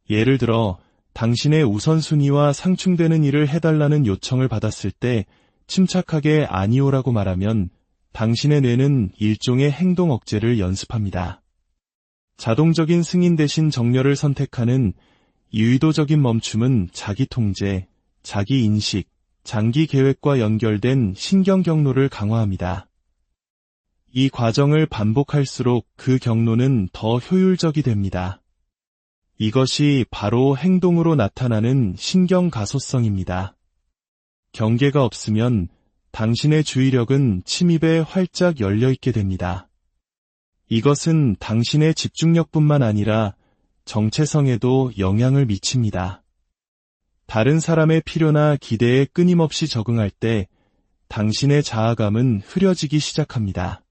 예를 들어 당신의 우선순위와 상충되는 일을 해달라는 요청을 받았을 때 침착하게 아니오라고 말하면 당신의 뇌는 일종의 행동 억제를 연습합니다. 자동적인 승인 대신 정렬을 선택하는 유의도적인 멈춤은 자기 통제, 자기 인식, 장기 계획과 연결된 신경 경로를 강화합니다. 이 과정을 반복할수록 그 경로는 더 효율적이 됩니다. 이것이 바로 행동으로 나타나는 신경 가소성입니다. 경계가 없으면 당신의 주의력은 침입에 활짝 열려있게 됩니다. 이것은 당신의 집중력뿐만 아니라 정체성에도 영향을 미칩니다. 다른 사람의 필요나 기대에 끊임없이 적응할 때 당신의 자아감은 흐려지기 시작합니다.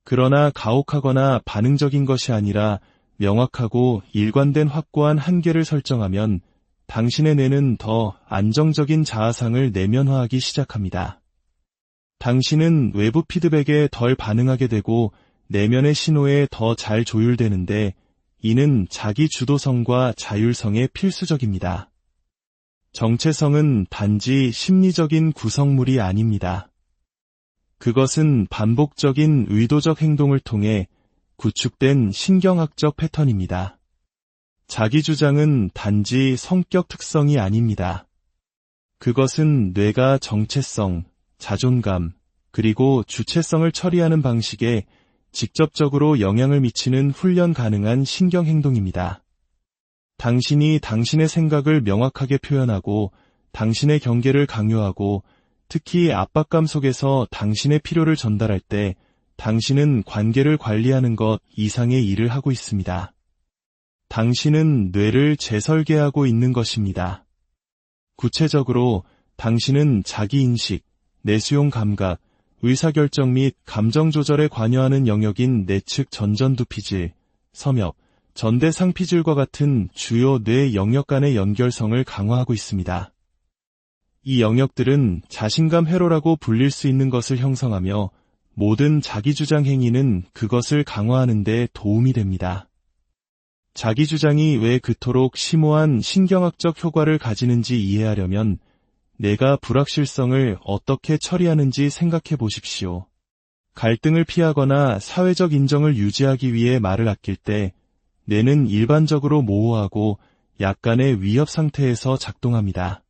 그러나 가혹하거나 반응적인 것이 아니라 명확하고 일관된 확고한 한계를 설정하면 당신의 뇌는 더 안정적인 자아상을 내면화하기 시작합니다. 당신은 외부 피드백에 덜 반응하게 되고 내면의 신호에 더 잘 조율되는데 이는 자기 주도성과 자율성에 필수적입니다. 정체성은 단지 심리적인 구성물이 아닙니다. 그것은 반복적인 의도적 행동을 통해 구축된 신경학적 패턴입니다. 자기주장은 단지 성격 특성이 아닙니다. 그것은 뇌가 정체성, 자존감, 그리고 주체성을 처리하는 방식에 직접적으로 영향을 미치는 훈련 가능한 신경행동입니다. 당신이 당신의 생각을 명확하게 표현하고 당신의 경계를 강요하고 특히 압박감 속에서 당신의 필요를 전달할 때 당신은 관계를 관리하는 것 이상의 일을 하고 있습니다. 당신은 뇌를 재설계하고 있는 것입니다. 구체적으로 당신은 자기인식, 내수용 감각, 의사결정 및 감정 조절에 관여하는 영역인 내측 전전두피질, 섬엽, 전대상피질과 같은 주요 뇌 영역 간의 연결성을 강화하고 있습니다. 이 영역들은 자신감 회로라고 불릴 수 있는 것을 형성하며 모든 자기주장 행위는 그것을 강화하는 데 도움이 됩니다. 자기주장이 왜 그토록 심오한 신경학적 효과를 가지는지 이해하려면 내가 불확실성을 어떻게 처리하는지 생각해 보십시오. 갈등을 피하거나 사회적 인정을 유지하기 위해 말을 아낄 때 뇌는 일반적으로 모호하고 약간의 위협 상태에서 작동합니다.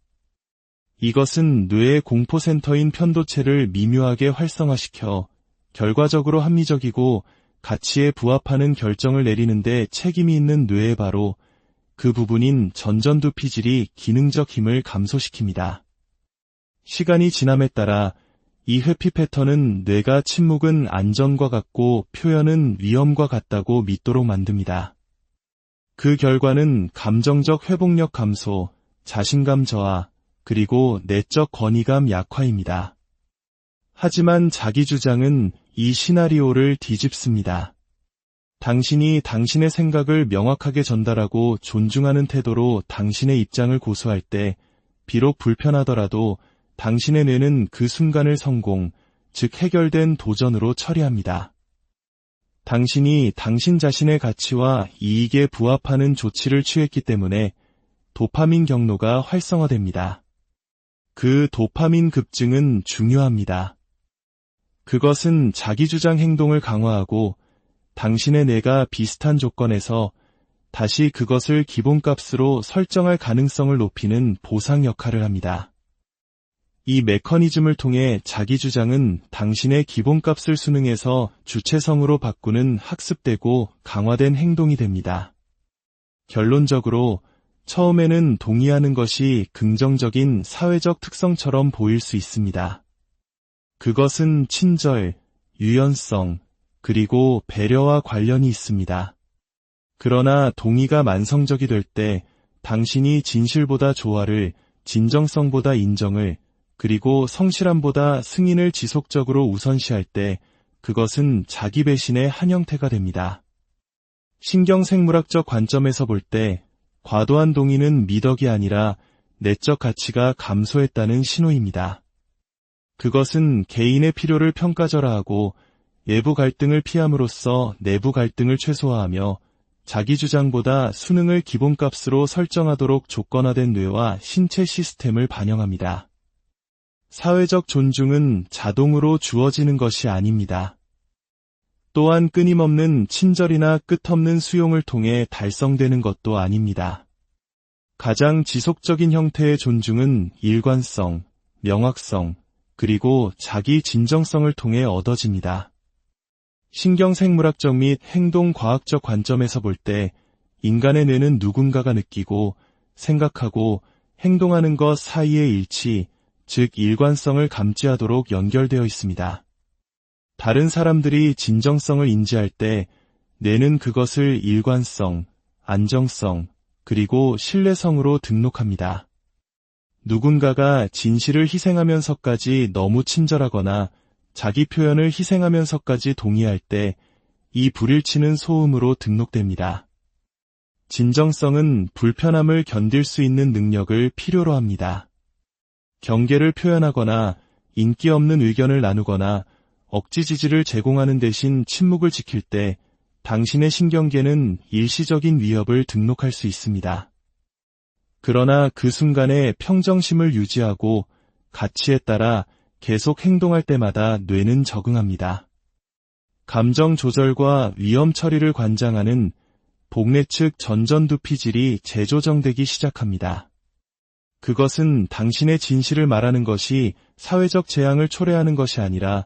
이것은 뇌의 공포센터인 편도체를 미묘하게 활성화시켜 결과적으로 합리적이고 가치에 부합하는 결정을 내리는데 책임이 있는 뇌의 바로 그 부분인 전전두피질이 기능적 힘을 감소시킵니다. 시간이 지남에 따라 이 회피 패턴은 뇌가 침묵은 안전과 같고 표현은 위험과 같다고 믿도록 만듭니다. 그 결과는 감정적 회복력 감소, 자신감 저하, 그리고 내적 권위감 약화입니다. 하지만 자기주장은 이 시나리오를 뒤집습니다. 당신이 당신의 생각을 명확하게 전달하고 존중하는 태도로 당신의 입장을 고수할 때 비록 불편하더라도 당신의 뇌는 그 순간을 성공, 즉 해결된 도전으로 처리합니다. 당신이 당신 자신의 가치와 이익에 부합하는 조치를 취했기 때문에 도파민 경로가 활성화됩니다. 그 도파민 급증은 중요합니다. 그것은 자기주장 행동을 강화하고 당신의 뇌가 비슷한 조건에서 다시 그것을 기본값으로 설정할 가능성을 높이는 보상 역할을 합니다. 이 메커니즘을 통해 자기주장은 당신의 기본값을 수능에서 주체성으로 바꾸는 학습되고 강화된 행동이 됩니다. 결론적으로 처음에는 동의하는 것이 긍정적인 사회적 특성처럼 보일 수 있습니다. 그것은 친절, 유연성, 그리고 배려와 관련이 있습니다. 그러나 동의가 만성적이 될 때 당신이 진실보다 조화를, 진정성보다 인정을, 그리고 성실함보다 승인을 지속적으로 우선시할 때 그것은 자기 배신의 한 형태가 됩니다. 신경생물학적 관점에서 볼 때 과도한 동의는 미덕이 아니라 내적 가치가 감소했다는 신호입니다. 그것은 개인의 필요를 평가절하하고 외부 갈등을 피함으로써 내부 갈등을 최소화하며 자기 주장보다 수능을 기본값으로 설정하도록 조건화된 뇌와 신체 시스템을 반영합니다. 사회적 존중은 자동으로 주어지는 것이 아닙니다. 또한 끊임없는 친절이나 끝없는 수용을 통해 달성되는 것도 아닙니다. 가장 지속적인 형태의 존중은 일관성, 명확성, 그리고 자기 진정성을 통해 얻어집니다. 신경생물학적 및 행동과학적 관점에서 볼 때 인간의 뇌는 누군가가 느끼고 생각하고 행동하는 것 사이의 일치, 즉 일관성을 감지하도록 연결되어 있습니다. 다른 사람들이 진정성을 인지할 때 뇌는 그것을 일관성, 안정성, 그리고 신뢰성으로 등록합니다. 누군가가 진실을 희생하면서까지 너무 친절하거나 자기 표현을 희생하면서까지 동의할 때 이 불일치는 소음으로 등록됩니다. 진정성은 불편함을 견딜 수 있는 능력을 필요로 합니다. 경계를 표현하거나 인기 없는 의견을 나누거나 억지 지지를 제공하는 대신 침묵을 지킬 때 당신의 신경계는 일시적인 위협을 등록할 수 있습니다. 그러나 그 순간에 평정심을 유지하고 가치에 따라 계속 행동할 때마다 뇌는 적응합니다. 감정 조절과 위험 처리를 관장하는 복내 측 전전두피질이 재조정되기 시작합니다. 그것은 당신의 진실을 말하는 것이 사회적 재앙을 초래하는 것이 아니라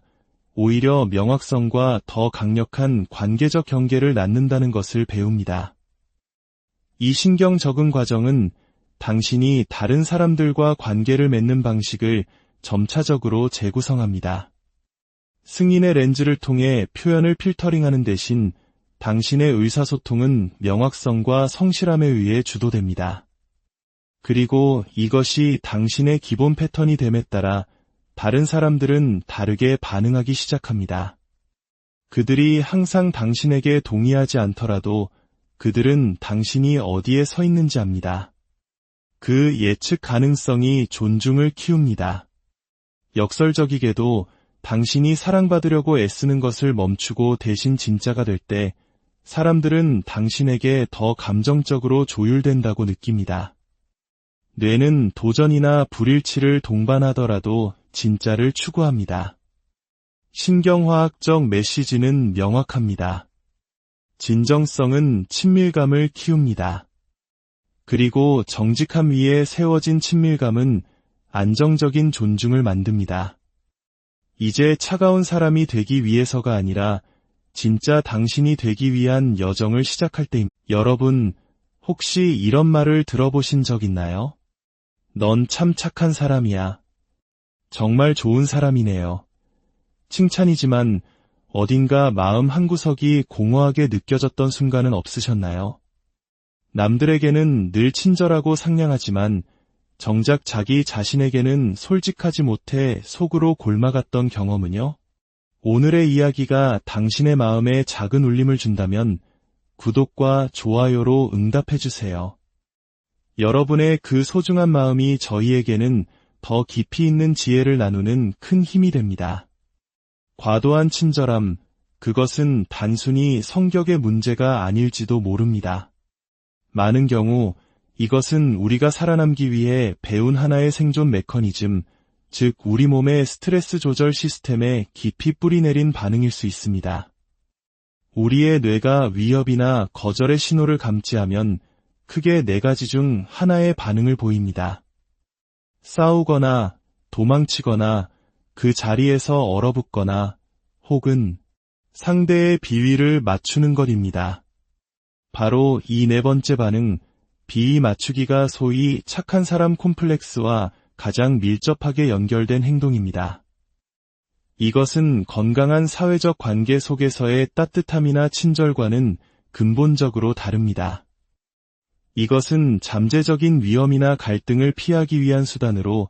오히려 명확성과 더 강력한 관계적 경계를 낳는다는 것을 배웁니다. 이 신경 적응 과정은 당신이 다른 사람들과 관계를 맺는 방식을 점차적으로 재구성합니다. 승인의 렌즈를 통해 표현을 필터링하는 대신 당신의 의사소통은 명확성과 성실함에 의해 주도됩니다. 그리고 이것이 당신의 기본 패턴이 됨에 따라 다른 사람들은 다르게 반응하기 시작합니다. 그들이 항상 당신에게 동의하지 않더라도 그들은 당신이 어디에 서 있는지 압니다. 그 예측 가능성이 존중을 키웁니다. 역설적이게도 당신이 사랑받으려고 애쓰는 것을 멈추고 대신 진짜가 될 때 사람들은 당신에게 더 감정적으로 조율된다고 느낍니다. 뇌는 도전이나 불일치를 동반하더라도 진짜를 추구합니다. 신경화학적 메시지는 명확합니다. 진정성은 친밀감을 키웁니다. 그리고 정직함 위에 세워진 친밀감은 안정적인 존중을 만듭니다. 이제 차가운 사람이 되기 위해서가 아니라 진짜 당신이 되기 위한 여정을 시작할 때입니다. 여러분, 혹시 이런 말을 들어보신 적 있나요? 넌 참 착한 사람이야. 정말 좋은 사람이네요. 칭찬이지만 어딘가 마음 한구석이 공허하게 느껴졌던 순간은 없으셨나요? 남들에게는 늘 친절하고 상냥하지만 정작 자기 자신에게는 솔직하지 못해 속으로 골마갔던 경험은요? 오늘의 이야기가 당신의 마음에 작은 울림을 준다면 구독과 좋아요로 응답해주세요. 여러분의 그 소중한 마음이 저희에게는 더 깊이 있는 지혜를 나누는 큰 힘이 됩니다. 과도한 친절함, 그것은 단순히 성격의 문제가 아닐지도 모릅니다. 많은 경우 이것은 우리가 살아남기 위해 배운 하나의 생존 메커니즘, 즉 우리 몸의 스트레스 조절 시스템에 깊이 뿌리내린 반응일 수 있습니다. 우리의 뇌가 위협이나 거절의 신호를 감지하면 크게 4가지 중 하나의 반응을 보입니다. 싸우거나 도망치거나 그 자리에서 얼어붙거나 혹은 상대의 비위를 맞추는 것입니다. 바로 이 4번째 반응, 비위 맞추기가 소위 착한 사람 콤플렉스와 가장 밀접하게 연결된 행동입니다. 이것은 건강한 사회적 관계 속에서의 따뜻함이나 친절과는 근본적으로 다릅니다. 이것은 잠재적인 위험이나 갈등을 피하기 위한 수단으로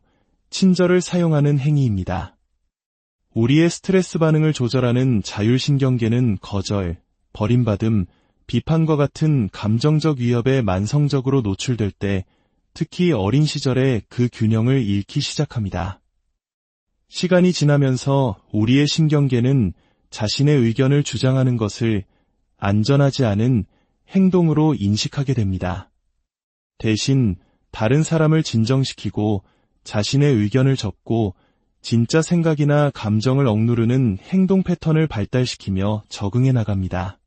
친절을 사용하는 행위입니다. 우리의 스트레스 반응을 조절하는 자율신경계는 거절, 버림받음, 비판과 같은 감정적 위협에 만성적으로 노출될 때, 특히 어린 시절에 그 균형을 잃기 시작합니다. 시간이 지나면서 우리의 신경계는 자신의 의견을 주장하는 것을 안전하지 않은 행동으로 인식하게 됩니다. 대신 다른 사람을 진정시키고 자신의 의견을 접고 진짜 생각이나 감정을 억누르는 행동 패턴을 발달시키며 적응해 나갑니다.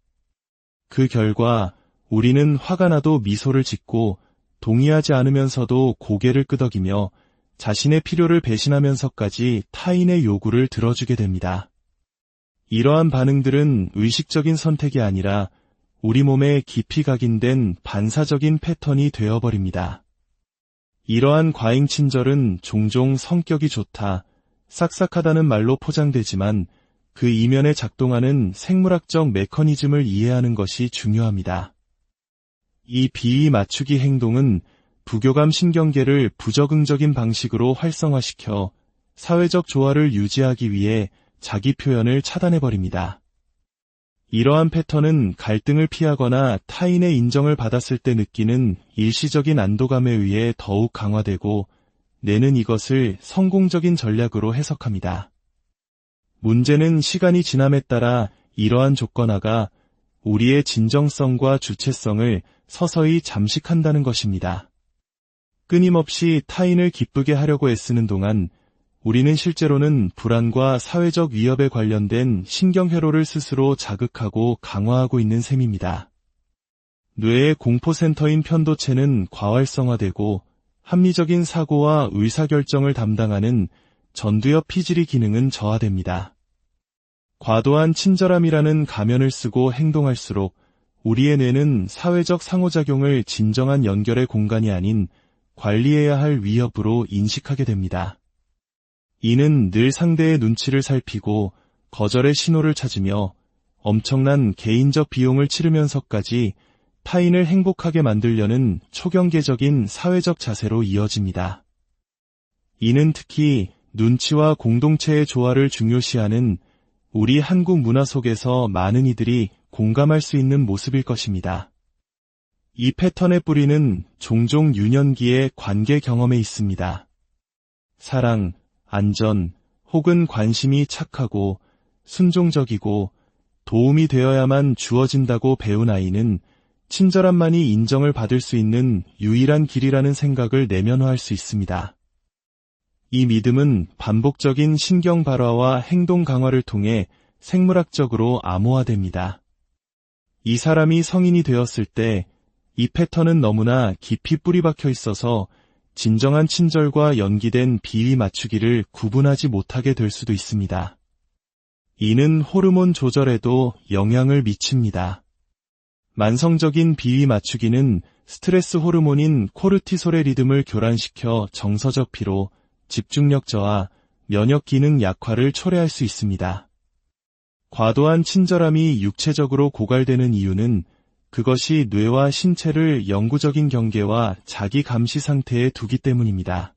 그 결과 우리는 화가 나도 미소를 짓고 동의하지 않으면서도 고개를 끄덕이며 자신의 필요를 배신하면서까지 타인의 요구를 들어주게 됩니다. 이러한 반응들은 의식적인 선택이 아니라 우리 몸에 깊이 각인된 반사적인 패턴이 되어버립니다. 이러한 과잉 친절은 종종 성격이 좋다, 싹싹하다는 말로 포장되지만 그 이면에 작동하는 생물학적 메커니즘을 이해하는 것이 중요합니다. 이 비위 맞추기 행동은 부교감 신경계를 부적응적인 방식으로 활성화시켜 사회적 조화를 유지하기 위해 자기 표현을 차단해버립니다. 이러한 패턴은 갈등을 피하거나 타인의 인정을 받았을 때 느끼는 일시적인 안도감에 의해 더욱 강화되고 뇌는 이것을 성공적인 전략으로 해석합니다. 문제는 시간이 지남에 따라 이러한 조건화가 우리의 진정성과 주체성을 서서히 잠식한다는 것입니다. 끊임없이 타인을 기쁘게 하려고 애쓰는 동안 우리는 실제로는 불안과 사회적 위협에 관련된 신경회로를 스스로 자극하고 강화하고 있는 셈입니다. 뇌의 공포센터인 편도체는 과활성화되고 합리적인 사고와 의사결정을 담당하는 전두엽 피질이 기능은 저하됩니다. 과도한 친절함이라는 가면을 쓰고 행동할수록 우리의 뇌는 사회적 상호작용을 진정한 연결의 공간이 아닌 관리해야 할 위협으로 인식하게 됩니다. 이는 늘 상대의 눈치를 살피고 거절의 신호를 찾으며 엄청난 개인적 비용을 치르면서까지 타인을 행복하게 만들려는 초경계적인 사회적 자세로 이어집니다. 이는 특히 눈치와 공동체의 조화를 중요시하는 우리 한국 문화 속에서 많은 이들이 공감할 수 있는 모습일 것입니다. 이 패턴의 뿌리는 종종 유년기의 관계 경험에 있습니다. 사랑, 안전, 혹은 관심이 착하고 순종적이고 도움이 되어야만 주어진다고 배운 아이는 친절함만이 인정을 받을 수 있는 유일한 길이라는 생각을 내면화할 수 있습니다. 이 믿음은 반복적인 신경 발화와 행동 강화를 통해 생물학적으로 암호화됩니다. 이 사람이 성인이 되었을 때 이 패턴은 너무나 깊이 뿌리박혀 있어서 진정한 친절과 연기된 비위 맞추기를 구분하지 못하게 될 수도 있습니다. 이는 호르몬 조절에도 영향을 미칩니다. 만성적인 비위 맞추기는 스트레스 호르몬인 코르티솔의 리듬을 교란시켜 정서적 피로, 집중력 저하, 면역 기능 약화를 초래할 수 있습니다. 과도한 친절함이 육체적으로 고갈되는 이유는 그것이 뇌와 신체를 영구적인 경계와 자기 감시 상태에 두기 때문입니다.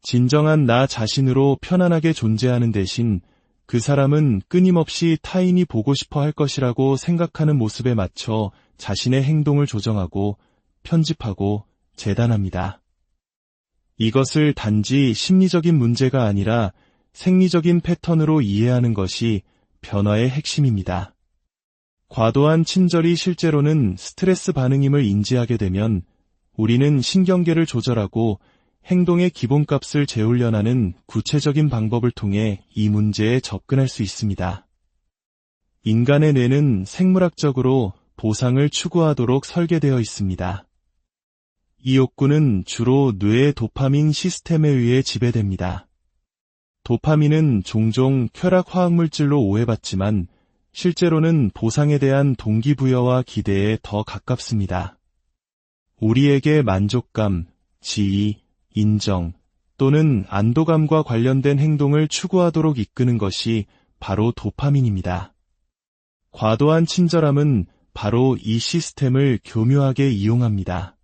진정한 나 자신으로 편안하게 존재하는 대신 그 사람은 끊임없이 타인이 보고 싶어 할 것이라고 생각하는 모습에 맞춰 자신의 행동을 조정하고 편집하고 재단합니다. 이것을 단지 심리적인 문제가 아니라 생리적인 패턴으로 이해하는 것이 변화의 핵심입니다. 과도한 친절이 실제로는 스트레스 반응임을 인지하게 되면 우리는 신경계를 조절하고 행동의 기본값을 재훈련하는 구체적인 방법을 통해 이 문제에 접근할 수 있습니다. 인간의 뇌는 생물학적으로 보상을 추구하도록 설계되어 있습니다. 이 욕구는 주로 뇌의 도파민 시스템에 의해 지배됩니다. 도파민은 종종 쾌락 화학물질로 오해받지만 실제로는 보상에 대한 동기부여와 기대에 더 가깝습니다. 우리에게 만족감, 지위, 인정 또는 안도감과 관련된 행동을 추구하도록 이끄는 것이 바로 도파민입니다. 과도한 친절함은 바로 이 시스템을 교묘하게 이용합니다.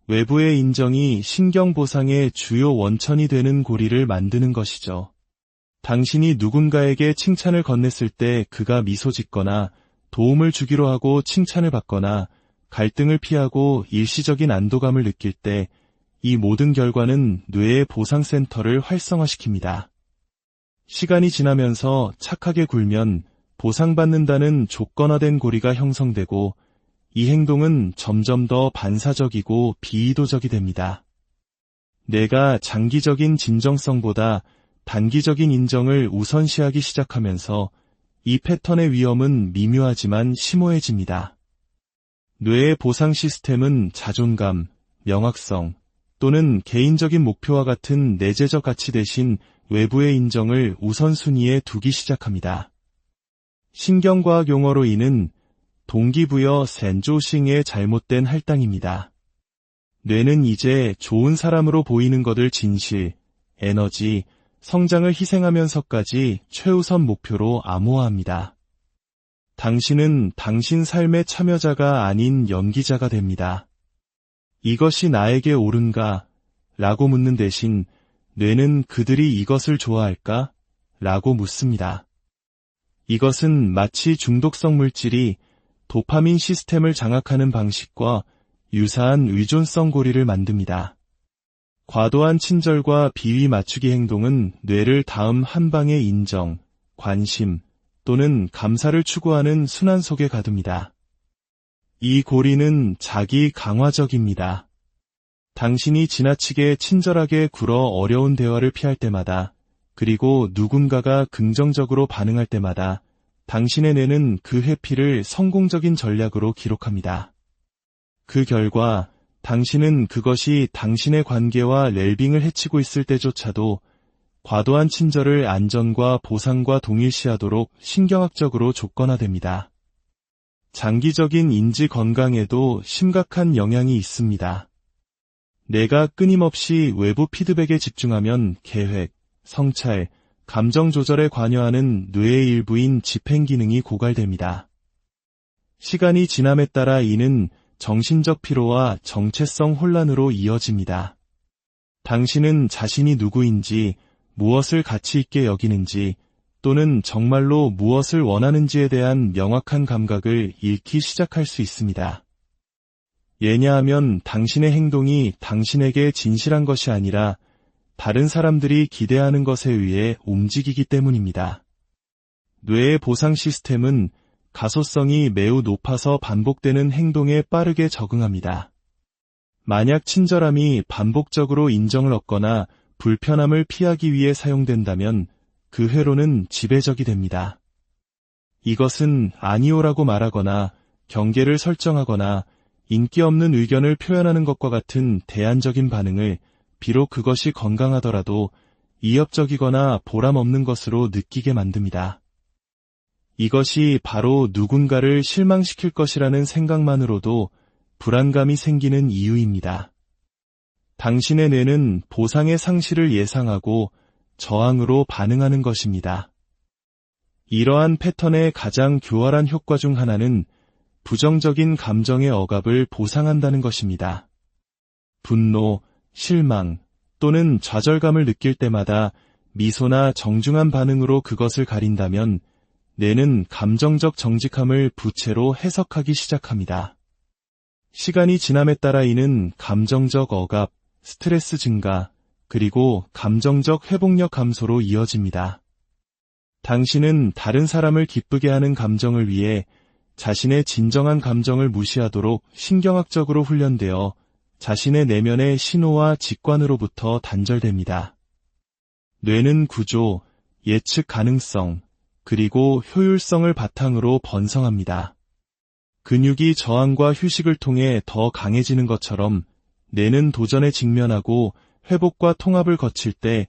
외부의 인정이 신경보상의 주요 원천이 되는 고리를 만드는 것이죠. 당신이 누군가에게 칭찬을 건넸을 때 그가 미소 짓거나 도움을 주기로 하고 칭찬을 받거나 갈등을 피하고 일시적인 안도감을 느낄 때 이 모든 결과는 뇌의 보상센터를 활성화시킵니다. 시간이 지나면서 착하게 굴면 보상받는다는 조건화된 고리가 형성되고 이 행동은 점점 더 반사적이고 비이도적이 됩니다. 내가 장기적인 진정성보다 단기적인 인정을 우선시하기 시작하면서 이 패턴의 위험은 미묘하지만 심오해집니다. 뇌의 보상 시스템은 자존감, 명확성 또는 개인적인 목표와 같은 내재적 가치 대신 외부의 인정을 우선순위에 두기 시작합니다. 신경과학 용어로 이는 동기부여 센조싱의 잘못된 할당입니다. 뇌는 이제 좋은 사람으로 보이는 것을 진실, 에너지, 성장을 희생하면서까지 최우선 목표로 암호화합니다. 당신은 당신 삶의 참여자가 아닌 연기자가 됩니다. 이것이 나에게 옳은가? 라고 묻는 대신 뇌는 그들이 이것을 좋아할까? 라고 묻습니다. 이것은 마치 중독성 물질이 도파민 시스템을 장악하는 방식과 유사한 의존성 고리를 만듭니다. 과도한 친절과 비위 맞추기 행동은 뇌를 다음 한 방의 인정, 관심 또는 감사를 추구하는 순환 속에 가둡니다. 이 고리는 자기 강화적입니다. 당신이 지나치게 친절하게 굴어 어려운 대화를 피할 때마다 그리고 누군가가 긍정적으로 반응할 때마다 당신의 뇌는 그 회피를 성공적인 전략으로 기록합니다. 그 결과 당신은 그것이 당신의 관계와 웰빙을 해치고 있을 때조차도 과도한 친절을 안전과 보상과 동일시하도록 신경학적으로 조건화됩니다. 장기적인 인지 건강에도 심각한 영향이 있습니다. 내가 끊임없이 외부 피드백에 집중하면 계획, 성찰, 감정 조절에 관여하는 뇌의 일부인 집행 기능이 고갈됩니다. 시간이 지남에 따라 이는 정신적 피로와 정체성 혼란으로 이어집니다. 당신은 자신이 누구인지, 무엇을 가치 있게 여기는지, 또는 정말로 무엇을 원하는지에 대한 명확한 감각을 잃기 시작할 수 있습니다. 왜냐하면 당신의 행동이 당신에게 진실한 것이 아니라 다른 사람들이 기대하는 것에 의해 움직이기 때문입니다. 뇌의 보상 시스템은 가소성이 매우 높아서 반복되는 행동에 빠르게 적응합니다. 만약 친절함이 반복적으로 인정을 얻거나 불편함을 피하기 위해 사용된다면 그 회로는 지배적이 됩니다. 이것은 아니오라고 말하거나 경계를 설정하거나 인기 없는 의견을 표현하는 것과 같은 대안적인 반응을 비록 그것이 건강하더라도 이협적이거나 보람 없는 것으로 느끼게 만듭니다. 이것이 바로 누군가를 실망시킬 것이라는 생각만으로도 불안감이 생기는 이유입니다. 당신의 뇌는 보상의 상실을 예상하고 저항으로 반응하는 것입니다. 이러한 패턴의 가장 교활한 효과 중 하나는 부정적인 감정의 억압을 보상한다는 것입니다. 분노, 실망 또는 좌절감을 느낄 때마다 미소나 정중한 반응으로 그것을 가린다면 뇌는 감정적 정직함을 부채로 해석하기 시작합니다. 시간이 지남에 따라 이는 감정적 억압, 스트레스 증가, 그리고 감정적 회복력 감소로 이어집니다. 당신은 다른 사람을 기쁘게 하는 감정을 위해 자신의 진정한 감정을 무시하도록 신경학적으로 훈련되어 자신의 내면의 신호와 직관으로부터 단절됩니다. 뇌는 구조, 예측 가능성, 그리고 효율성을 바탕으로 번성합니다. 근육이 저항과 휴식을 통해 더 강해지는 것처럼 뇌는 도전에 직면하고 회복과 통합을 거칠 때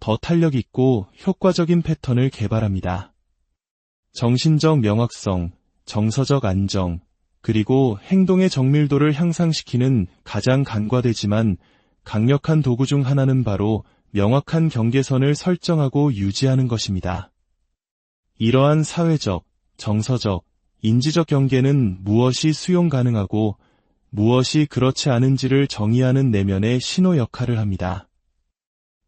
더 탄력 있고 효과적인 패턴을 개발합니다. 정신적 명확성, 정서적 안정, 그리고 행동의 정밀도를 향상시키는 가장 간과되지만 강력한 도구 중 하나는 바로 명확한 경계선을 설정하고 유지하는 것입니다. 이러한 사회적, 정서적, 인지적 경계는 무엇이 수용 가능하고 무엇이 그렇지 않은지를 정의하는 내면의 신호 역할을 합니다.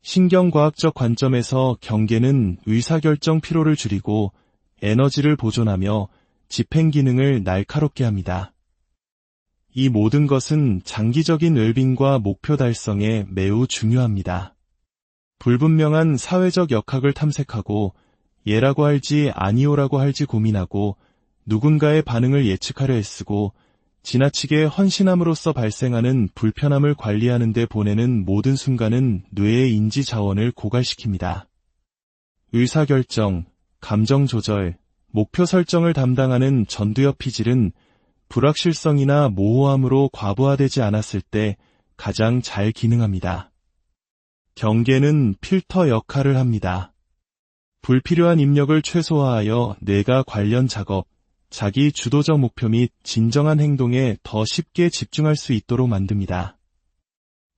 신경과학적 관점에서 경계는 의사결정 피로를 줄이고 에너지를 보존하며 집행 기능을 날카롭게 합니다. 이 모든 것은 장기적인 웰빙과 목표 달성에 매우 중요합니다. 불분명한 사회적 역학을 탐색하고 예라고 할지 아니오라고 할지 고민하고 누군가의 반응을 예측하려 애쓰고 지나치게 헌신함으로써 발생하는 불편함을 관리하는 데 보내는 모든 순간은 뇌의 인지 자원을 고갈시킵니다. 의사결정, 감정 조절, 목표 설정을 담당하는 전두엽 피질은 불확실성이나 모호함으로 과부하되지 않았을 때 가장 잘 기능합니다. 경계는 필터 역할을 합니다. 불필요한 입력을 최소화하여 뇌가 관련 작업, 자기 주도적 목표 및 진정한 행동에 더 쉽게 집중할 수 있도록 만듭니다.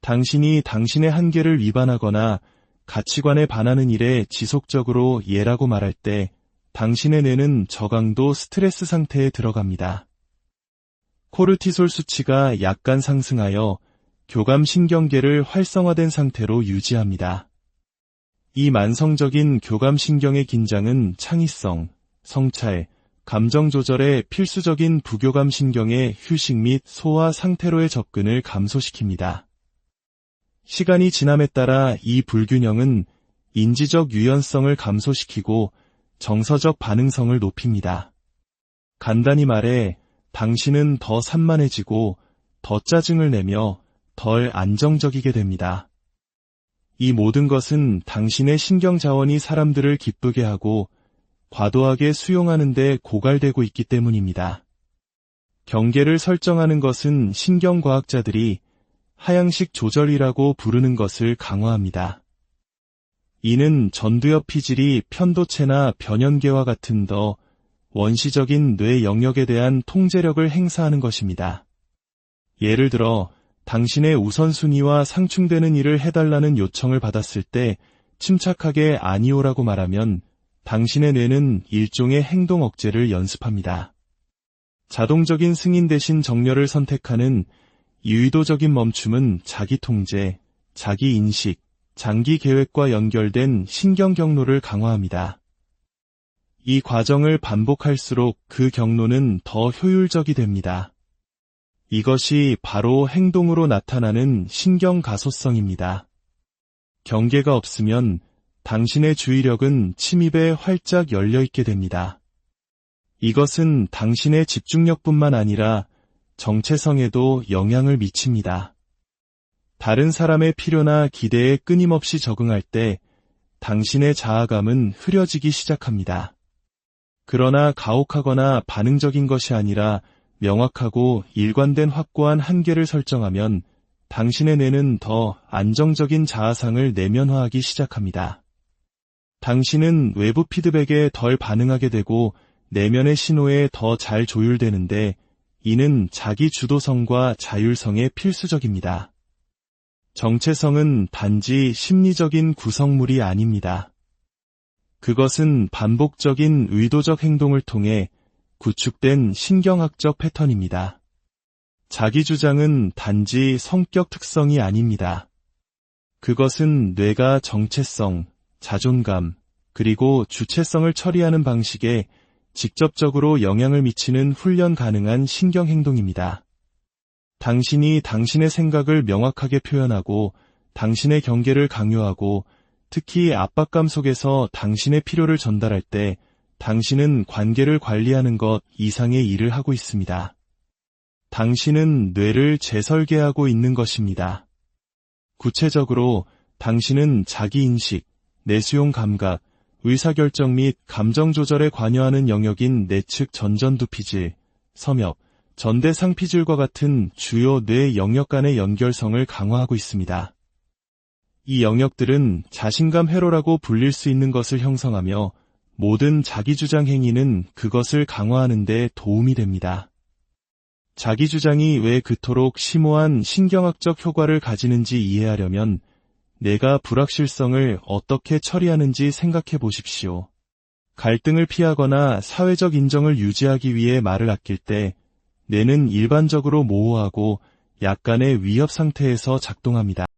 당신이 당신의 한계를 위반하거나 가치관에 반하는 일에 지속적으로 예라고 말할 때 당신의 뇌는 저강도 스트레스 상태에 들어갑니다. 코르티솔 수치가 약간 상승하여 교감신경계를 활성화된 상태로 유지합니다. 이 만성적인 교감신경의 긴장은 창의성, 성찰, 감정 조절에 필수적인 부교감신경의 휴식 및 소화 상태로의 접근을 감소시킵니다. 시간이 지남에 따라 이 불균형은 인지적 유연성을 감소시키고 정서적 반응성을 높입니다. 간단히 말해 당신은 더 산만해지고 더 짜증을 내며 덜 안정적이게 됩니다. 이 모든 것은 당신의 신경 자원이 사람들을 기쁘게 하고 과도하게 수용하는 데 고갈되고 있기 때문입니다. 경계를 설정하는 것은 신경과학자들이 하향식 조절이라고 부르는 것을 강화합니다. 이는 전두엽 피질이 편도체나 변연계와 같은 더 원시적인 뇌 영역에 대한 통제력을 행사하는 것입니다. 예를 들어 당신의 우선순위와 상충되는 일을 해달라는 요청을 받았을 때 침착하게 아니오라고 말하면 당신의 뇌는 일종의 행동 억제를 연습합니다. 자동적인 승인 대신 정렬을 선택하는 유의도적인 멈춤은 자기 통제, 자기 인식, 장기 계획과 연결된 신경 경로를 강화합니다. 이 과정을 반복할수록 그 경로는 더 효율적이 됩니다. 이것이 바로 행동으로 나타나는 신경 가소성입니다. 경계가 없으면 당신의 주의력은 침입에 활짝 열려있게 됩니다. 이것은 당신의 집중력뿐만 아니라 정체성에도 영향을 미칩니다. 다른 사람의 필요나 기대에 끊임없이 적응할 때 당신의 자아감은 흐려지기 시작합니다. 그러나 가혹하거나 반응적인 것이 아니라 명확하고 일관된 확고한 한계를 설정하면 당신의 뇌는 더 안정적인 자아상을 내면화하기 시작합니다. 당신은 외부 피드백에 덜 반응하게 되고 내면의 신호에 더 잘 조율되는데 이는 자기 주도성과 자율성에 필수적입니다. 정체성은 단지 심리적인 구성물이 아닙니다. 그것은 반복적인 의도적 행동을 통해 구축된 신경학적 패턴입니다. 자기 주장은 단지 성격 특성이 아닙니다. 그것은 뇌가 정체성, 자존감, 그리고 주체성을 처리하는 방식에 직접적으로 영향을 미치는 훈련 가능한 신경행동입니다. 당신이 당신의 생각을 명확하게 표현하고 당신의 경계를 강요하고 특히 압박감 속에서 당신의 필요를 전달할 때 당신은 관계를 관리하는 것 이상의 일을 하고 있습니다. 당신은 뇌를 재설계하고 있는 것입니다. 구체적으로 당신은 자기인식, 내수용 감각, 의사결정 및 감정 조절에 관여하는 영역인 내측 전전두피질, 섬엽, 전대상피질과 같은 주요 뇌 영역 간의 연결성을 강화하고 있습니다. 이 영역들은 자신감 회로라고 불릴 수 있는 것을 형성하며 모든 자기주장 행위는 그것을 강화하는 데 도움이 됩니다. 자기 주장이 왜 그토록 심오한 신경학적 효과를 가지는지 이해하려면 뇌가 불확실성을 어떻게 처리하는지 생각해 보십시오. 갈등을 피하거나 사회적 인정을 유지하기 위해 말을 아낄 때 뇌는 일반적으로 모호하고 약간의 위협 상태에서 작동합니다.